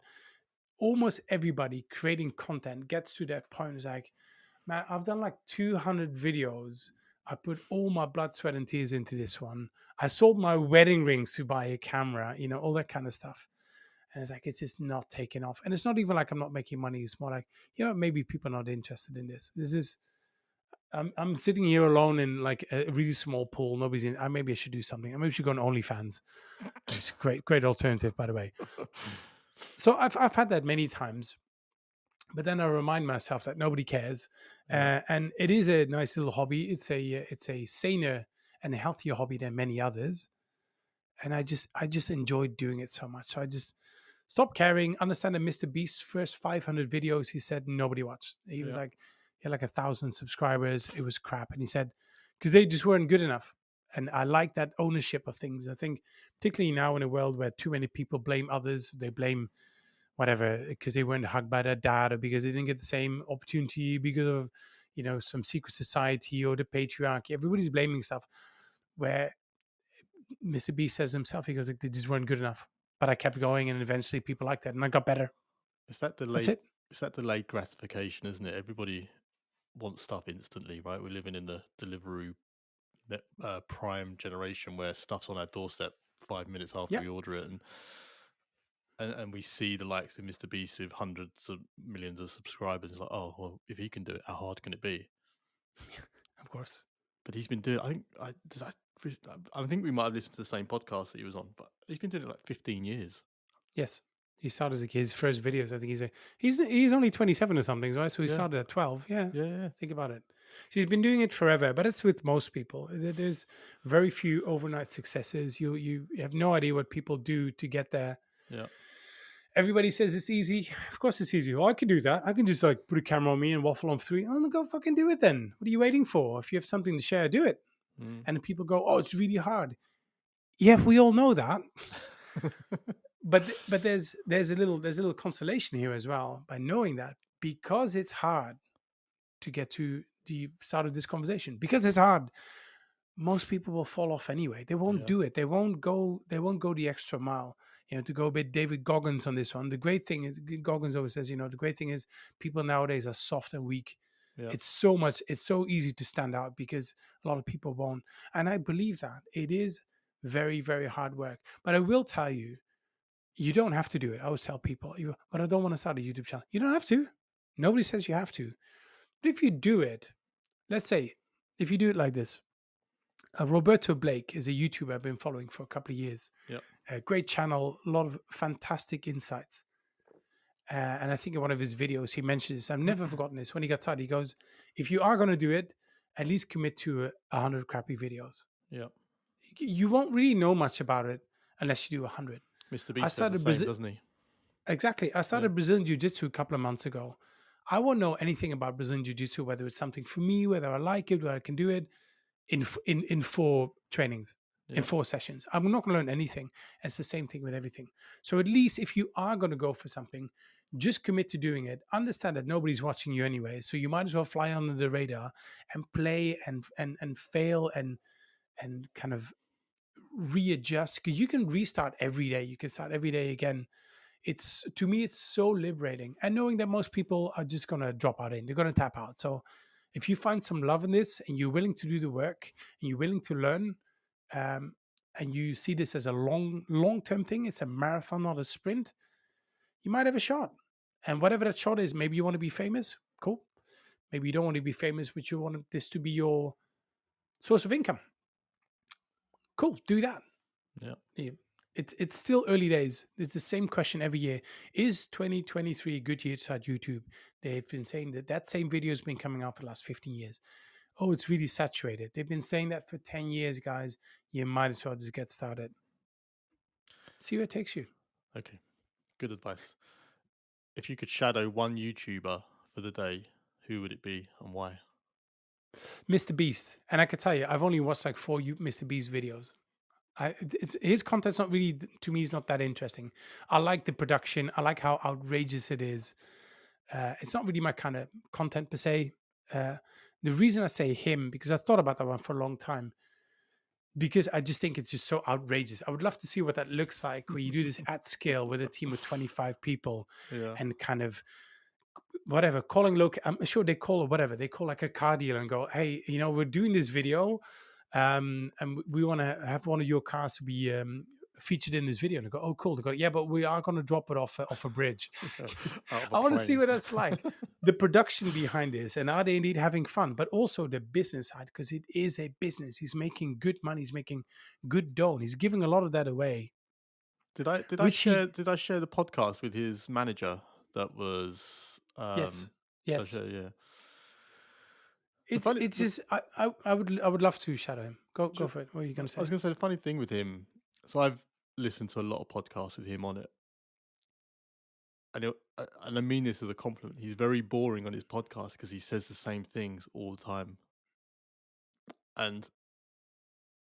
almost everybody creating content gets to that point. It's like, man, I've done like 200 videos. I put all my blood, sweat, and tears into this one. I sold my wedding rings to buy a camera, all that kind of stuff. And it's like, it's just not taking off. And it's not even like I'm not making money. It's more like, maybe people are not interested in this. This is, I'm sitting here alone in like a really small pool. Nobody's in. Maybe I should do something. I maybe should go on OnlyFans. It's a great alternative, by the way. So I've had that many times, but then I remind myself that nobody cares,
Yeah,
and it is a nice little hobby. It's a saner and a healthier hobby than many others, and I just enjoyed doing it so much. So I just stopped caring. Understand that Mr. Beast's first 500 videos, he said nobody watched. He was
yeah.
like, he had like 1,000 subscribers. It was crap, and he said because they just weren't good enough. And I like that ownership of things. I think particularly now in a world where too many people blame others, they blame whatever because they weren't hugged by their dad or because they didn't get the same opportunity because of some secret society or the patriarchy. Everybody's blaming stuff where Mr. B says himself, he goes like, they just weren't good enough, but I kept going and eventually people liked that and I got better.
It's that
That's
delayed.
it.
It's that delayed gratification, isn't it? Everybody wants stuff instantly, right? We're living in the delivery prime generation where stuff's on our doorstep 5 minutes after
Yeah.
we order it, and we see the likes of Mr. Beast with hundreds of millions of subscribers. It's like, oh well, if he can do it, how hard can it be?
Of course.
But he's been doing. I think I did. I think we might have listened to the same podcast that he was on, but he's been doing it like 15 years.
Yes. He started as a kid. His first videos, I think he's only 27 or something, right? So he
Yeah,
started at 12. Yeah.
yeah, yeah,
Think about it. So he's been doing it forever, but it's with most people. There's very few overnight successes. You have no idea what people do to get there.
yeah.
Everybody says it's easy. Of course it's easy. Oh, I can do that. I can just like put a camera on me and waffle on three. Oh, go fucking do it then. What are you waiting for? If you have something to share, do it.
Mm.
And people go, oh, it's really hard. Yeah, we all know that. But there's a little consolation here as well by knowing that because it's hard to get to the start of this conversation. Because it's hard, most people will fall off anyway. They won't
Yeah,
do it. They won't go the extra mile. To go a bit David Goggins on this one. The great thing is Goggins always says, the great thing is people nowadays are soft and weak.
yeah.
It's so easy to stand out because a lot of people won't. And I believe that. It is very, very hard work. But I will tell you, you don't have to do it. I always tell people, but I don't want to start a YouTube channel. You don't have to. Nobody says you have to. But if you do it, let's say if you do it like this, Roberto Blake is a YouTuber I've been following for a couple of years.
Yep.
A great channel, a lot of fantastic insights. And I think in one of his videos, he mentions this. I've never forgotten this. When he got started, he goes, if you are going to do it, at least commit to 100 crappy videos.
Yep.
You won't really know much about it unless you do 100.
Mr.
I
Beast says the
started
same,
Brazil.
doesn't he?
Exactly. I
Yeah,
started Brazilian Jiu Jitsu a couple of months ago. I won't know anything about Brazilian Jiu Jitsu, whether it's something for me, whether I like it, whether I can do it in 4 trainings, in
yeah,
4 sessions. I'm not going to learn anything. It's the same thing with everything. So at least if you are going to go for something, just commit to doing it. Understand that nobody's watching you anyway, so you might as well fly under the radar and play and fail and kind of readjust because you can restart every day. You can start every day again. It's to me it's so liberating, and knowing that most people are just going to drop out, they're going to tap out. So if you find some love in this and you're willing to do the work and you're willing to learn, um, and you see this as a long term thing, it's a marathon, not a sprint, you might have a shot. And whatever that shot is, maybe you want to be famous, cool. Maybe you don't want to be famous, but you want this to be your source of income, cool, do that.
yeah.
Yeah. It's still early days. It's the same question every year. Is 2023 a good year to start YouTube? They've been saying that same video has been coming out for the last 15 years. oh, it's really saturated. They've been saying that for 10 years, guys. You might as well just get started. See where it takes you.
Okay, good advice. If you could shadow one YouTuber for the day, who would it be and why?
Mr. Beast. And I can tell you, I've only watched like four Mr. Beast videos. It's his content's not really, to me, is not that interesting. I like the production. I like how outrageous it is. It's not really my kind of content per se. Uh, the reason I say him, because I thought about that one for a long time, because I just think it's just so outrageous. I would love to see what that looks like where you do this at scale with a team of 25 people
Yeah.
and kind of whatever calling look. I'm sure they call or whatever they call like a car dealer and go, hey, we're doing this video, and we want to have one of your cars to be featured in this video. And I go, oh, cool. They go, yeah, but we are going to drop it off a bridge.
Yeah, out of a
I want to see
plane.
what that's like. The production behind this, and are they indeed having fun? But also the business side, because it is a business. He's making good money. He's making good dough. And he's giving a lot of that away, which he,
Did I share the podcast with his manager that was
yes,
did I
yes.
share, yeah. The
It's
funny
it's
the
just I would love to shadow him. Go
ju-
for it. What are you
I
going to
was
say?
gonna say the funny thing with him, so I've listened to a lot of podcasts with him on it. And I mean this as a compliment. He's very boring on his podcast because he says the same things all the time. And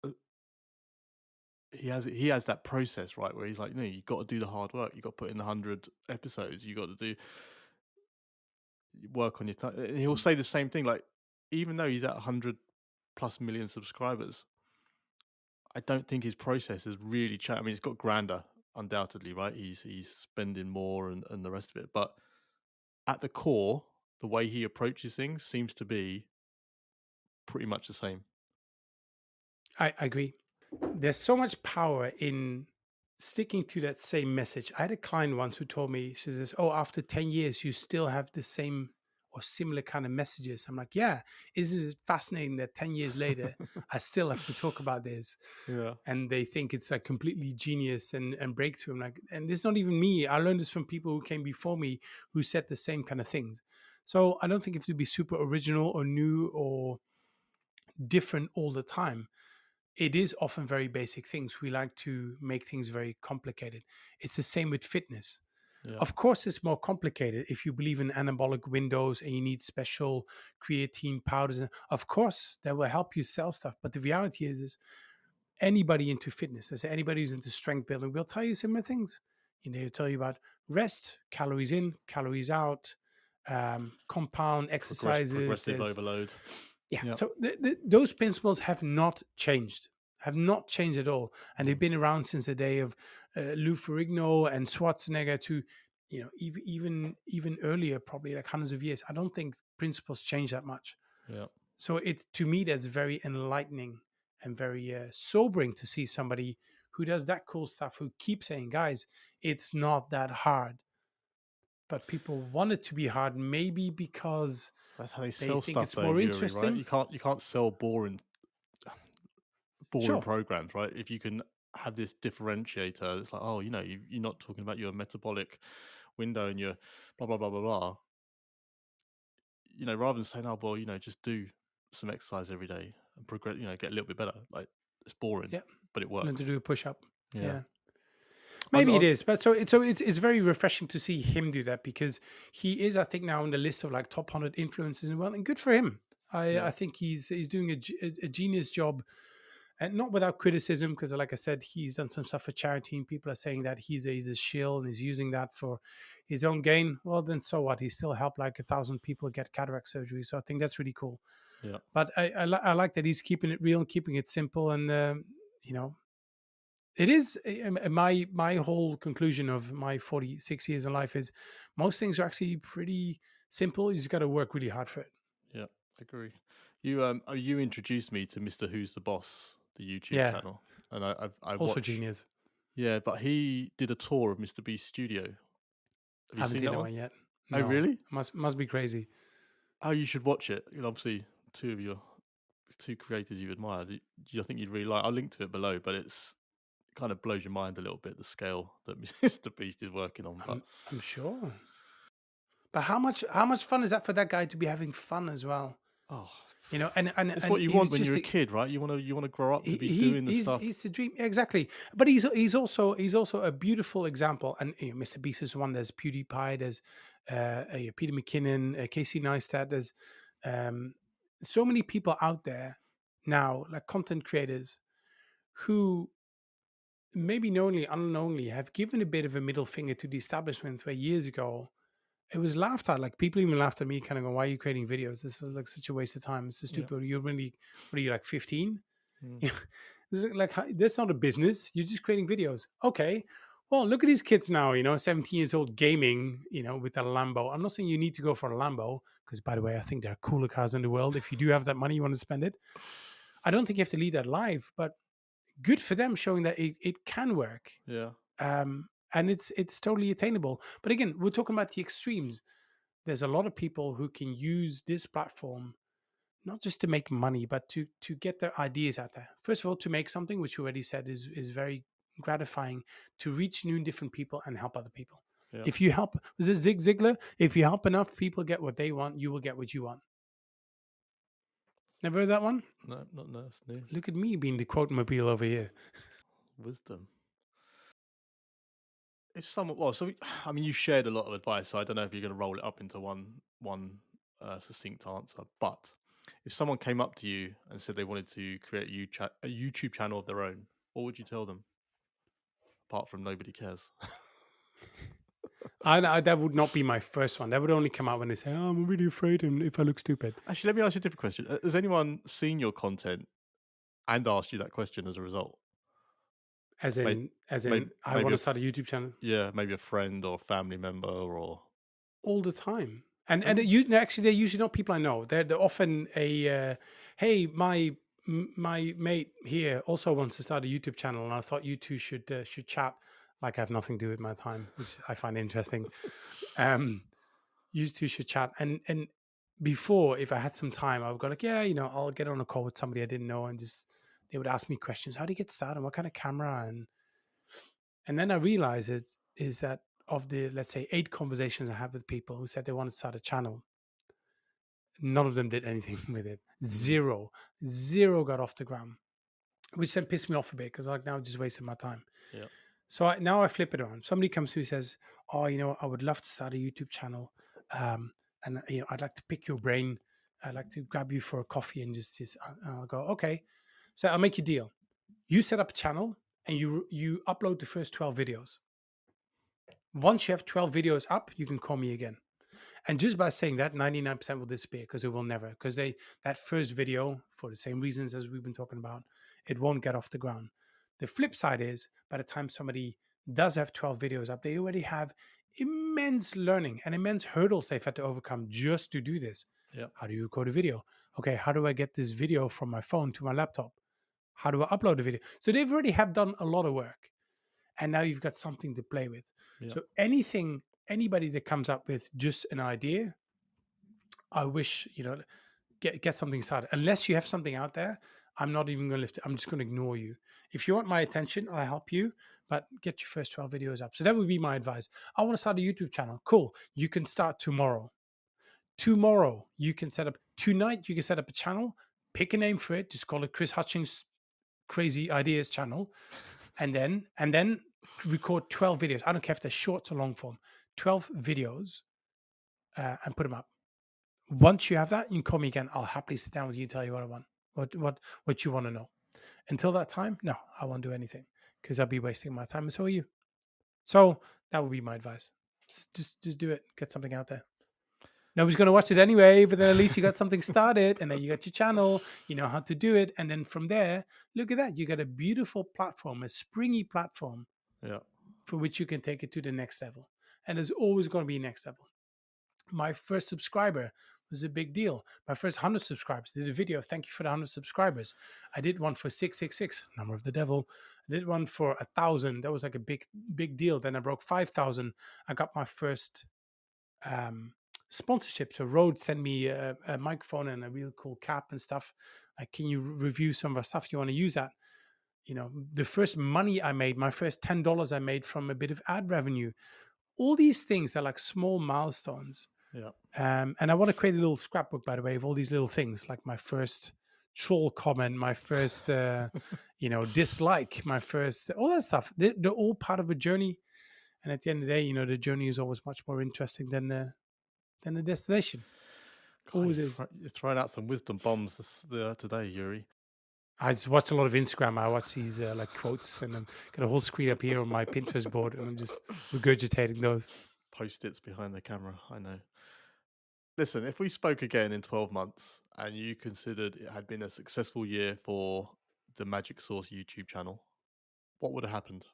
uh, he has that process, right, where he's like, no, you got to do the hard work. You got to put in the 100 episodes. You got to do work on your time. And he'll say the same thing. Like, even though he's at 100+ million subscribers, I don't think his process has really changed. I mean, it's got grander, undoubtedly, right? He's spending more and the rest of it. But at the core, the way he approaches things seems to be pretty much the same.
I agree. There's so much power in sticking to that same message. I had a client once who told me, she says, oh, after 10 years, you still have the same or similar kind of messages. I'm like, yeah, isn't it fascinating that 10 years later, I still have to talk about this?
Yeah,
And they think it's like completely genius and breakthrough. I'm like, and this is not even me. I learned this from people who came before me who said the same kind of things. So I don't think you have to be super original or new or different all the time. It is often very basic things. We like to make things very complicated. It's the same with fitness.
yeah,
Of course, it's more complicated if you believe in anabolic windows and you need special creatine powders. Of course, that will help you sell stuff. But the reality is anybody into fitness, let's say anybody who's into strength building, will tell you similar things. They'll tell you about rest, calories in, calories out, compound exercises.
progressive
There's
overload.
yeah.
Yeah,
So those principles have not changed, have not changed at all, and they've
mm,
been around since the day of Lou Ferrigno and Schwarzenegger to even earlier, probably like hundreds of years. I don't think principles change that much.
yeah.
So it to me that's very enlightening and very sobering to see somebody who does that cool stuff who keeps saying, guys, it's not that hard. But people want it to be hard, maybe because
That's how they
they
sell
think
stuff,
it's
though,
more
Yuri. Right?
interesting.
You can't sell boring
Sure.
programs, right? If you can have this differentiator, it's like, oh, you're not talking about your metabolic window and your blah blah blah blah blah. Rather than saying, oh, well, just do some exercise every day and progress. Get a little bit better. Like, it's boring,
Yeah.
but it
Learn to
works.
do a push up.
Yeah.
Yeah.
On
Maybe it
on
is, but so it's very refreshing to see him do that because he is, I think, now on the list of like top 100 influencers in the world, and good for him. I
Yeah,
think he's doing a genius job, and not without criticism because, like I said, he's done some stuff for charity, and people are saying that he's a shill and he's using that for his own gain. Well, then so what? He still helped like 1,000 people get cataract surgery, so I think that's really cool.
yeah.
But I like that he's keeping it real and keeping it simple, and you know it is my whole conclusion of my 46 years in life is most things are actually pretty simple. You just got to work really hard for it.
Yeah, agree. You introduced me to Mr. Who's the Boss, the YouTube
Yeah,
channel, and I
also
watch.
genius.
Yeah, but he did a tour of Mr. Beast's studio. Have
I
you
haven't
seen
seen
that
that
one?
one yet.
Oh,
No,
really?
must be crazy.
Oh, you should watch it. Obviously, two of your two creators you admire. I think you'd really like. I'll link to it below, but it kind of blows your mind a little bit the scale that Mr. Beast is working on. But
I'm sure. But how much fun is that for that guy to be having fun as well?
oh, It's
and
what you
he was
want when
just
you're a kid, right? You wanna grow up to be
he
doing the stuff.
he's the dream, exactly. But he's also a beautiful example. And Mr. Beast is one. There's PewDiePie. There's Peter McKinnon, Casey Neistat. There's um, so many people out there now, like content creators, who maybe knowingly, unknowingly, have given a bit of a middle finger to the establishment. Where years ago it was laughed at. Like people even laughed at me, kind of going, "Why are you creating videos? This is like such a waste of time. It's so
Yeah.
stupid. You're really, what are you, like 15?"
Mm.
Yeah, like that's not a business. You're just creating videos. Okay. Well, look at these kids now. 17 years old gaming. With a Lambo. I'm not saying you need to go for a Lambo because, by the way, I think there are cooler cars in the world. If you do have that money, you want to spend it. I don't think you have to lead that life, but good for them showing that it can work.
Yeah.
And it's totally attainable. But again, we're talking about the extremes. There's a lot of people who can use this platform not just to make money, but to get their ideas out there. First of all, to make something, which you already said is very gratifying, to reach new and different people and help other people.
Yeah.
If you help, was it Zig Ziglar? If you help enough people get what they want, you will get what you want. Never heard that one?
No, not no, that's new.
Look at me being the quote mobile over here.
Wisdom. If someone well, so I mean, you shared a lot of advice, so I don't know if you're gonna roll it up into one succinct answer. But if someone came up to you and said they wanted to create a YouTube channel of their own, what would you tell them? Apart from nobody cares.
That would not be my first one. That would only come out when they say, "Oh, I'm really afraid, and if I look stupid."
Actually, let me ask you a different question. Has anyone seen your content and asked you that question as a result?
As
Maybe,
in, as
maybe,
in, I
maybe
want to start a YouTube channel.
yeah, maybe a friend or family member or
All the time. And
really?
you no, actually, they're usually not people I know. They're often hey, my mate here also wants to start a YouTube channel, and I thought you two should chat. Like I have nothing to do with my time, which I find interesting. Um, you two should chat, and before, if I had some time, I would go like, yeah, I'll get on a call with somebody I didn't know, and just they would ask me questions. How do you get started? What kind of camera? And then I realized is that of the, let's say, 8 conversations I had with people who said they wanted to start a channel, none of them did anything with it.
Mm,
Zero, zero got off the ground, which then pissed me off a bit because like now I just wasted my time.
yeah,
So now I flip it on. Somebody comes to me and says, "Oh, I would love to start a YouTube channel, um, and I'd like to pick your brain. I'd like to grab you for a coffee and just I'll go, okay. So I'll make you a deal. You set up a channel and you upload the first 12 videos. Once you have 12 videos up, you can call me again." And just by saying that, 99% will disappear because it will never, because that first video, for the same reasons as we've been talking about, it won't get off the ground. The flip side is by the time somebody does have 12 videos up, they already have immense learning and immense hurdles they've had to overcome just to do this.
yeah,
How do you record a video? Okay, how do I get this video from my phone to my laptop? How do I upload a video? So they've already have done a lot of work, and now you've got something to play with.
yeah,
So anybody that comes up with just an idea, I wish, get something started. Unless you have something out there, I'm not even going to lift it. I'm just going to ignore you. If you want my attention, I'll help you, but get your first 12 videos up. So that would be my advice. I want to start a YouTube channel. Cool. You can start tomorrow. Tomorrow, you can set up, tonight, you can set up a channel, pick a name for it, just call it Chris Hutchings Crazy Ideas Channel, and then record 12 videos. I don't care if they're short or long form, 12 videos, and put them up. Once you have that, you can call me again. I'll happily sit down with you and tell you what I want, what you want to know. Until that time, no, I won't do anything because I'll be wasting my time, and so are you. So that would be my advice. Just do it. Get something out there. Nobody's going to watch it anyway, but then at least you got something started, and then you got your channel. You know how to do it, and then from there, look at that. You got a beautiful platform, a springy platform
yeah,
for which you can take it to the next level. And there's always going to be next level. My first subscriber was a big deal. My first 100 subscribers, I did a video. Thank you for the 100 subscribers. I did one for 666, number of the devil. I did one for 1,000. That was like a big deal. Then I broke 5,000. I got my first sponsorship. So Rode sent me a microphone and a real cool cap and stuff. Like, can you review some of our stuff? You want to use that? The first money I made, my first $10 I made from a bit of ad revenue. All these things are like small milestones.
Yeah.
And I want to create a little scrapbook, by the way, of all these little things, like my first troll comment, my first, dislike, my first, all that stuff. They're all part of a journey. And at the end of the day, the journey is always much more interesting than the destination.
God,
Always is.
you're throwing out some wisdom bombs today, Yuri.
I just watch a lot of Instagram. I watch these like quotes, and I'm got a whole screen up here on my Pinterest board, and I'm just regurgitating those.
Post-its behind the camera, I know. Listen, if we spoke again in 12 months and you considered it had been a successful year for the Magic Source YouTube channel, what would have happened?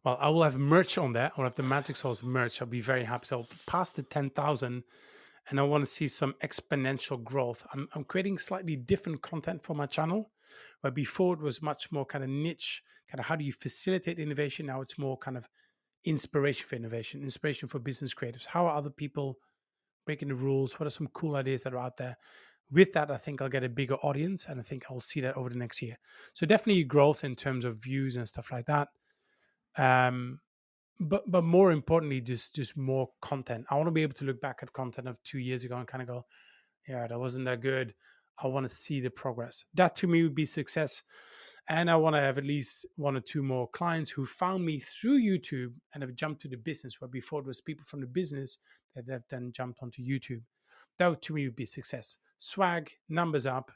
Well, I will have merch on there. I will have the Magic Sauce merch. I'll be very happy. So past the 10,000, and I want to see some exponential growth. I'm creating slightly different content for my channel, where before it was much more kind of niche, kind of how do you facilitate innovation? Now it's more kind of inspiration for innovation, inspiration for business creatives. How are other people breaking the rules? What are some cool ideas that are out there? With that, I think I'll get a bigger audience, and I think I'll see that over the next year. So definitely growth in terms of views and stuff like that. Um, but more importantly, just more content. I want to be able to look back at content of 2 years ago and kind of go, yeah, that wasn't that good. I want to see the progress. That to me would be success. And I want to have at least one or two more clients who found me through YouTube and have jumped to the business, where before it was people from the business that have then jumped onto YouTube. That to me would be success. Swag, numbers up,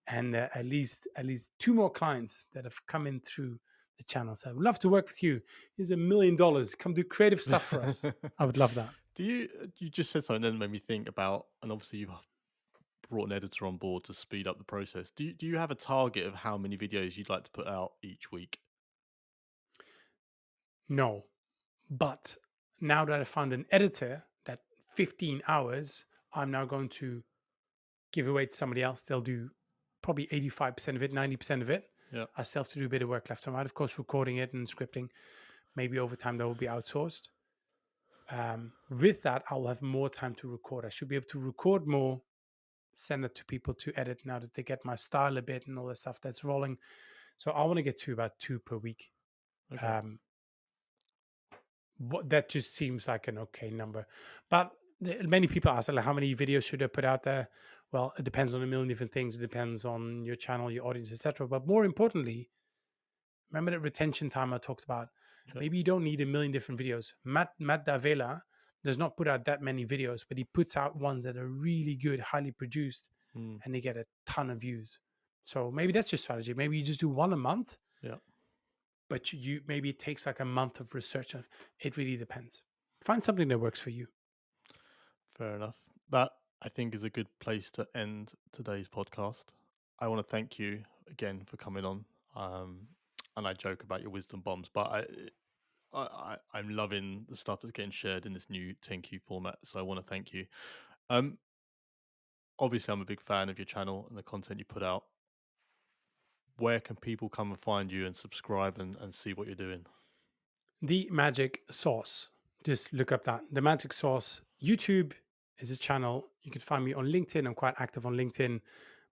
and at least two more clients that have come in through the channel. So I would love to work with you. Here's $1 million. Come do creative stuff for us. I would love that.
You just said something that made me think about, and obviously you've brought an editor on board to speed up the process. Do you have a target of how many videos you'd like to put out each week?
No, but now that I found an editor, that 15 hours, I'm now going to give away to somebody else. They'll do probably 85% of it, 90% of it.
Yeah.
I still have to do a bit of work left and right, of course, recording it and scripting. Maybe over time that will be outsourced. With that, I'll have more time to record. I should be able to record more, send it to people to edit now that they get my style a bit and all that stuff that's rolling. So I want to get to about 2 per week.
Okay.
Um, that just seems like an okay number. But many people ask, like, how many videos should I put out there? Well, it depends on a million different things. It depends on your channel, your audience, etc. But more importantly, remember that retention time I talked about.
Yeah.
Maybe you don't need a million different videos. Matt Davila does not put out that many videos, but he puts out ones that are really good, highly produced,
Mm,
and they get a ton of views. So maybe that's your strategy. Maybe you just do one a month,
yeah.
but you maybe it takes like a month of research. It really depends. Find something that works for you.
Fair enough. That, I think, is a good place to end today's podcast. I want to thank you again for coming on. Um, and I joke about your wisdom bombs, but I'm loving the stuff that's getting shared in this new 10Q format. So I want to thank you. Um, Obviously, I'm a big fan of your channel and the content you put out. Where can people come and find you and subscribe and see what you're doing?
The Magic Sauce. Just look up that. The Magic Sauce. YouTube is a channel. You can find me on LinkedIn. I'm quite active on LinkedIn.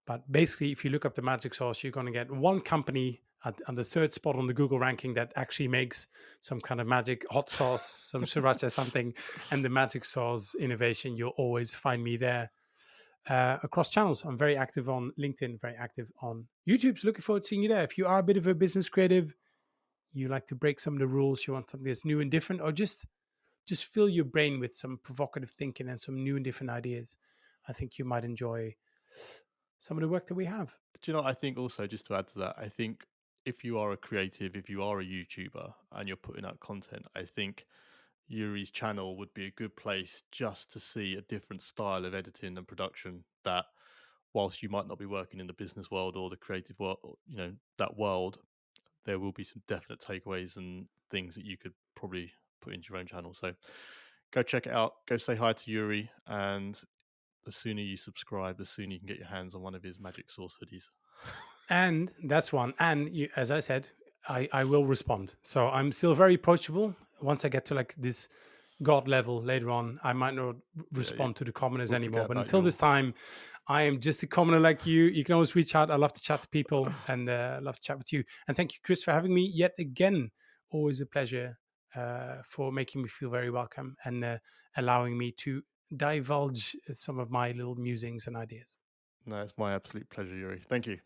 But basically, if you look up the Magic Sauce, you're going to get one company on the third spot on the Google ranking that actually makes some kind of magic hot sauce, some sriracha, something. And the Magic Sauce innovation, you'll always find me there. Across channels. I'm very active on LinkedIn, very active on YouTube. So looking forward to seeing you there. If you are a bit of a business creative, you like to break some of the rules, you want something that's new and different, or just fill your brain with some provocative thinking and some new and different ideas, I think you might enjoy some of the work that we have.
Do you know, I think also, just to add to that, I think if you are a creative, if you are a YouTuber and you're putting out content, I think Yuri's channel would be a good place just to see a different style of editing and production that, whilst you might not be working in the business world or the creative world, that world, there will be some definite takeaways and things that you could probably put into your own channel. So go check it out. Go say hi to Yuri, and the sooner you subscribe, the sooner you can get your hands on one of his Magic Source hoodies.
And that's one. And you, as I said, I will respond. So I'm still very approachable. Once I get to like this God level later on, I might not
Yeah, yeah.
respond to the commoners
We'll
anymore.
forget
But
about
until
your.
this time, I am just a commoner like you. You can always reach out. I love to chat to people and love to chat with you. And thank you, Chris, for having me yet again. Always a pleasure for making me feel very welcome and allowing me to divulge some of my little musings and ideas.
No, it's my absolute pleasure, Yuri. Thank you.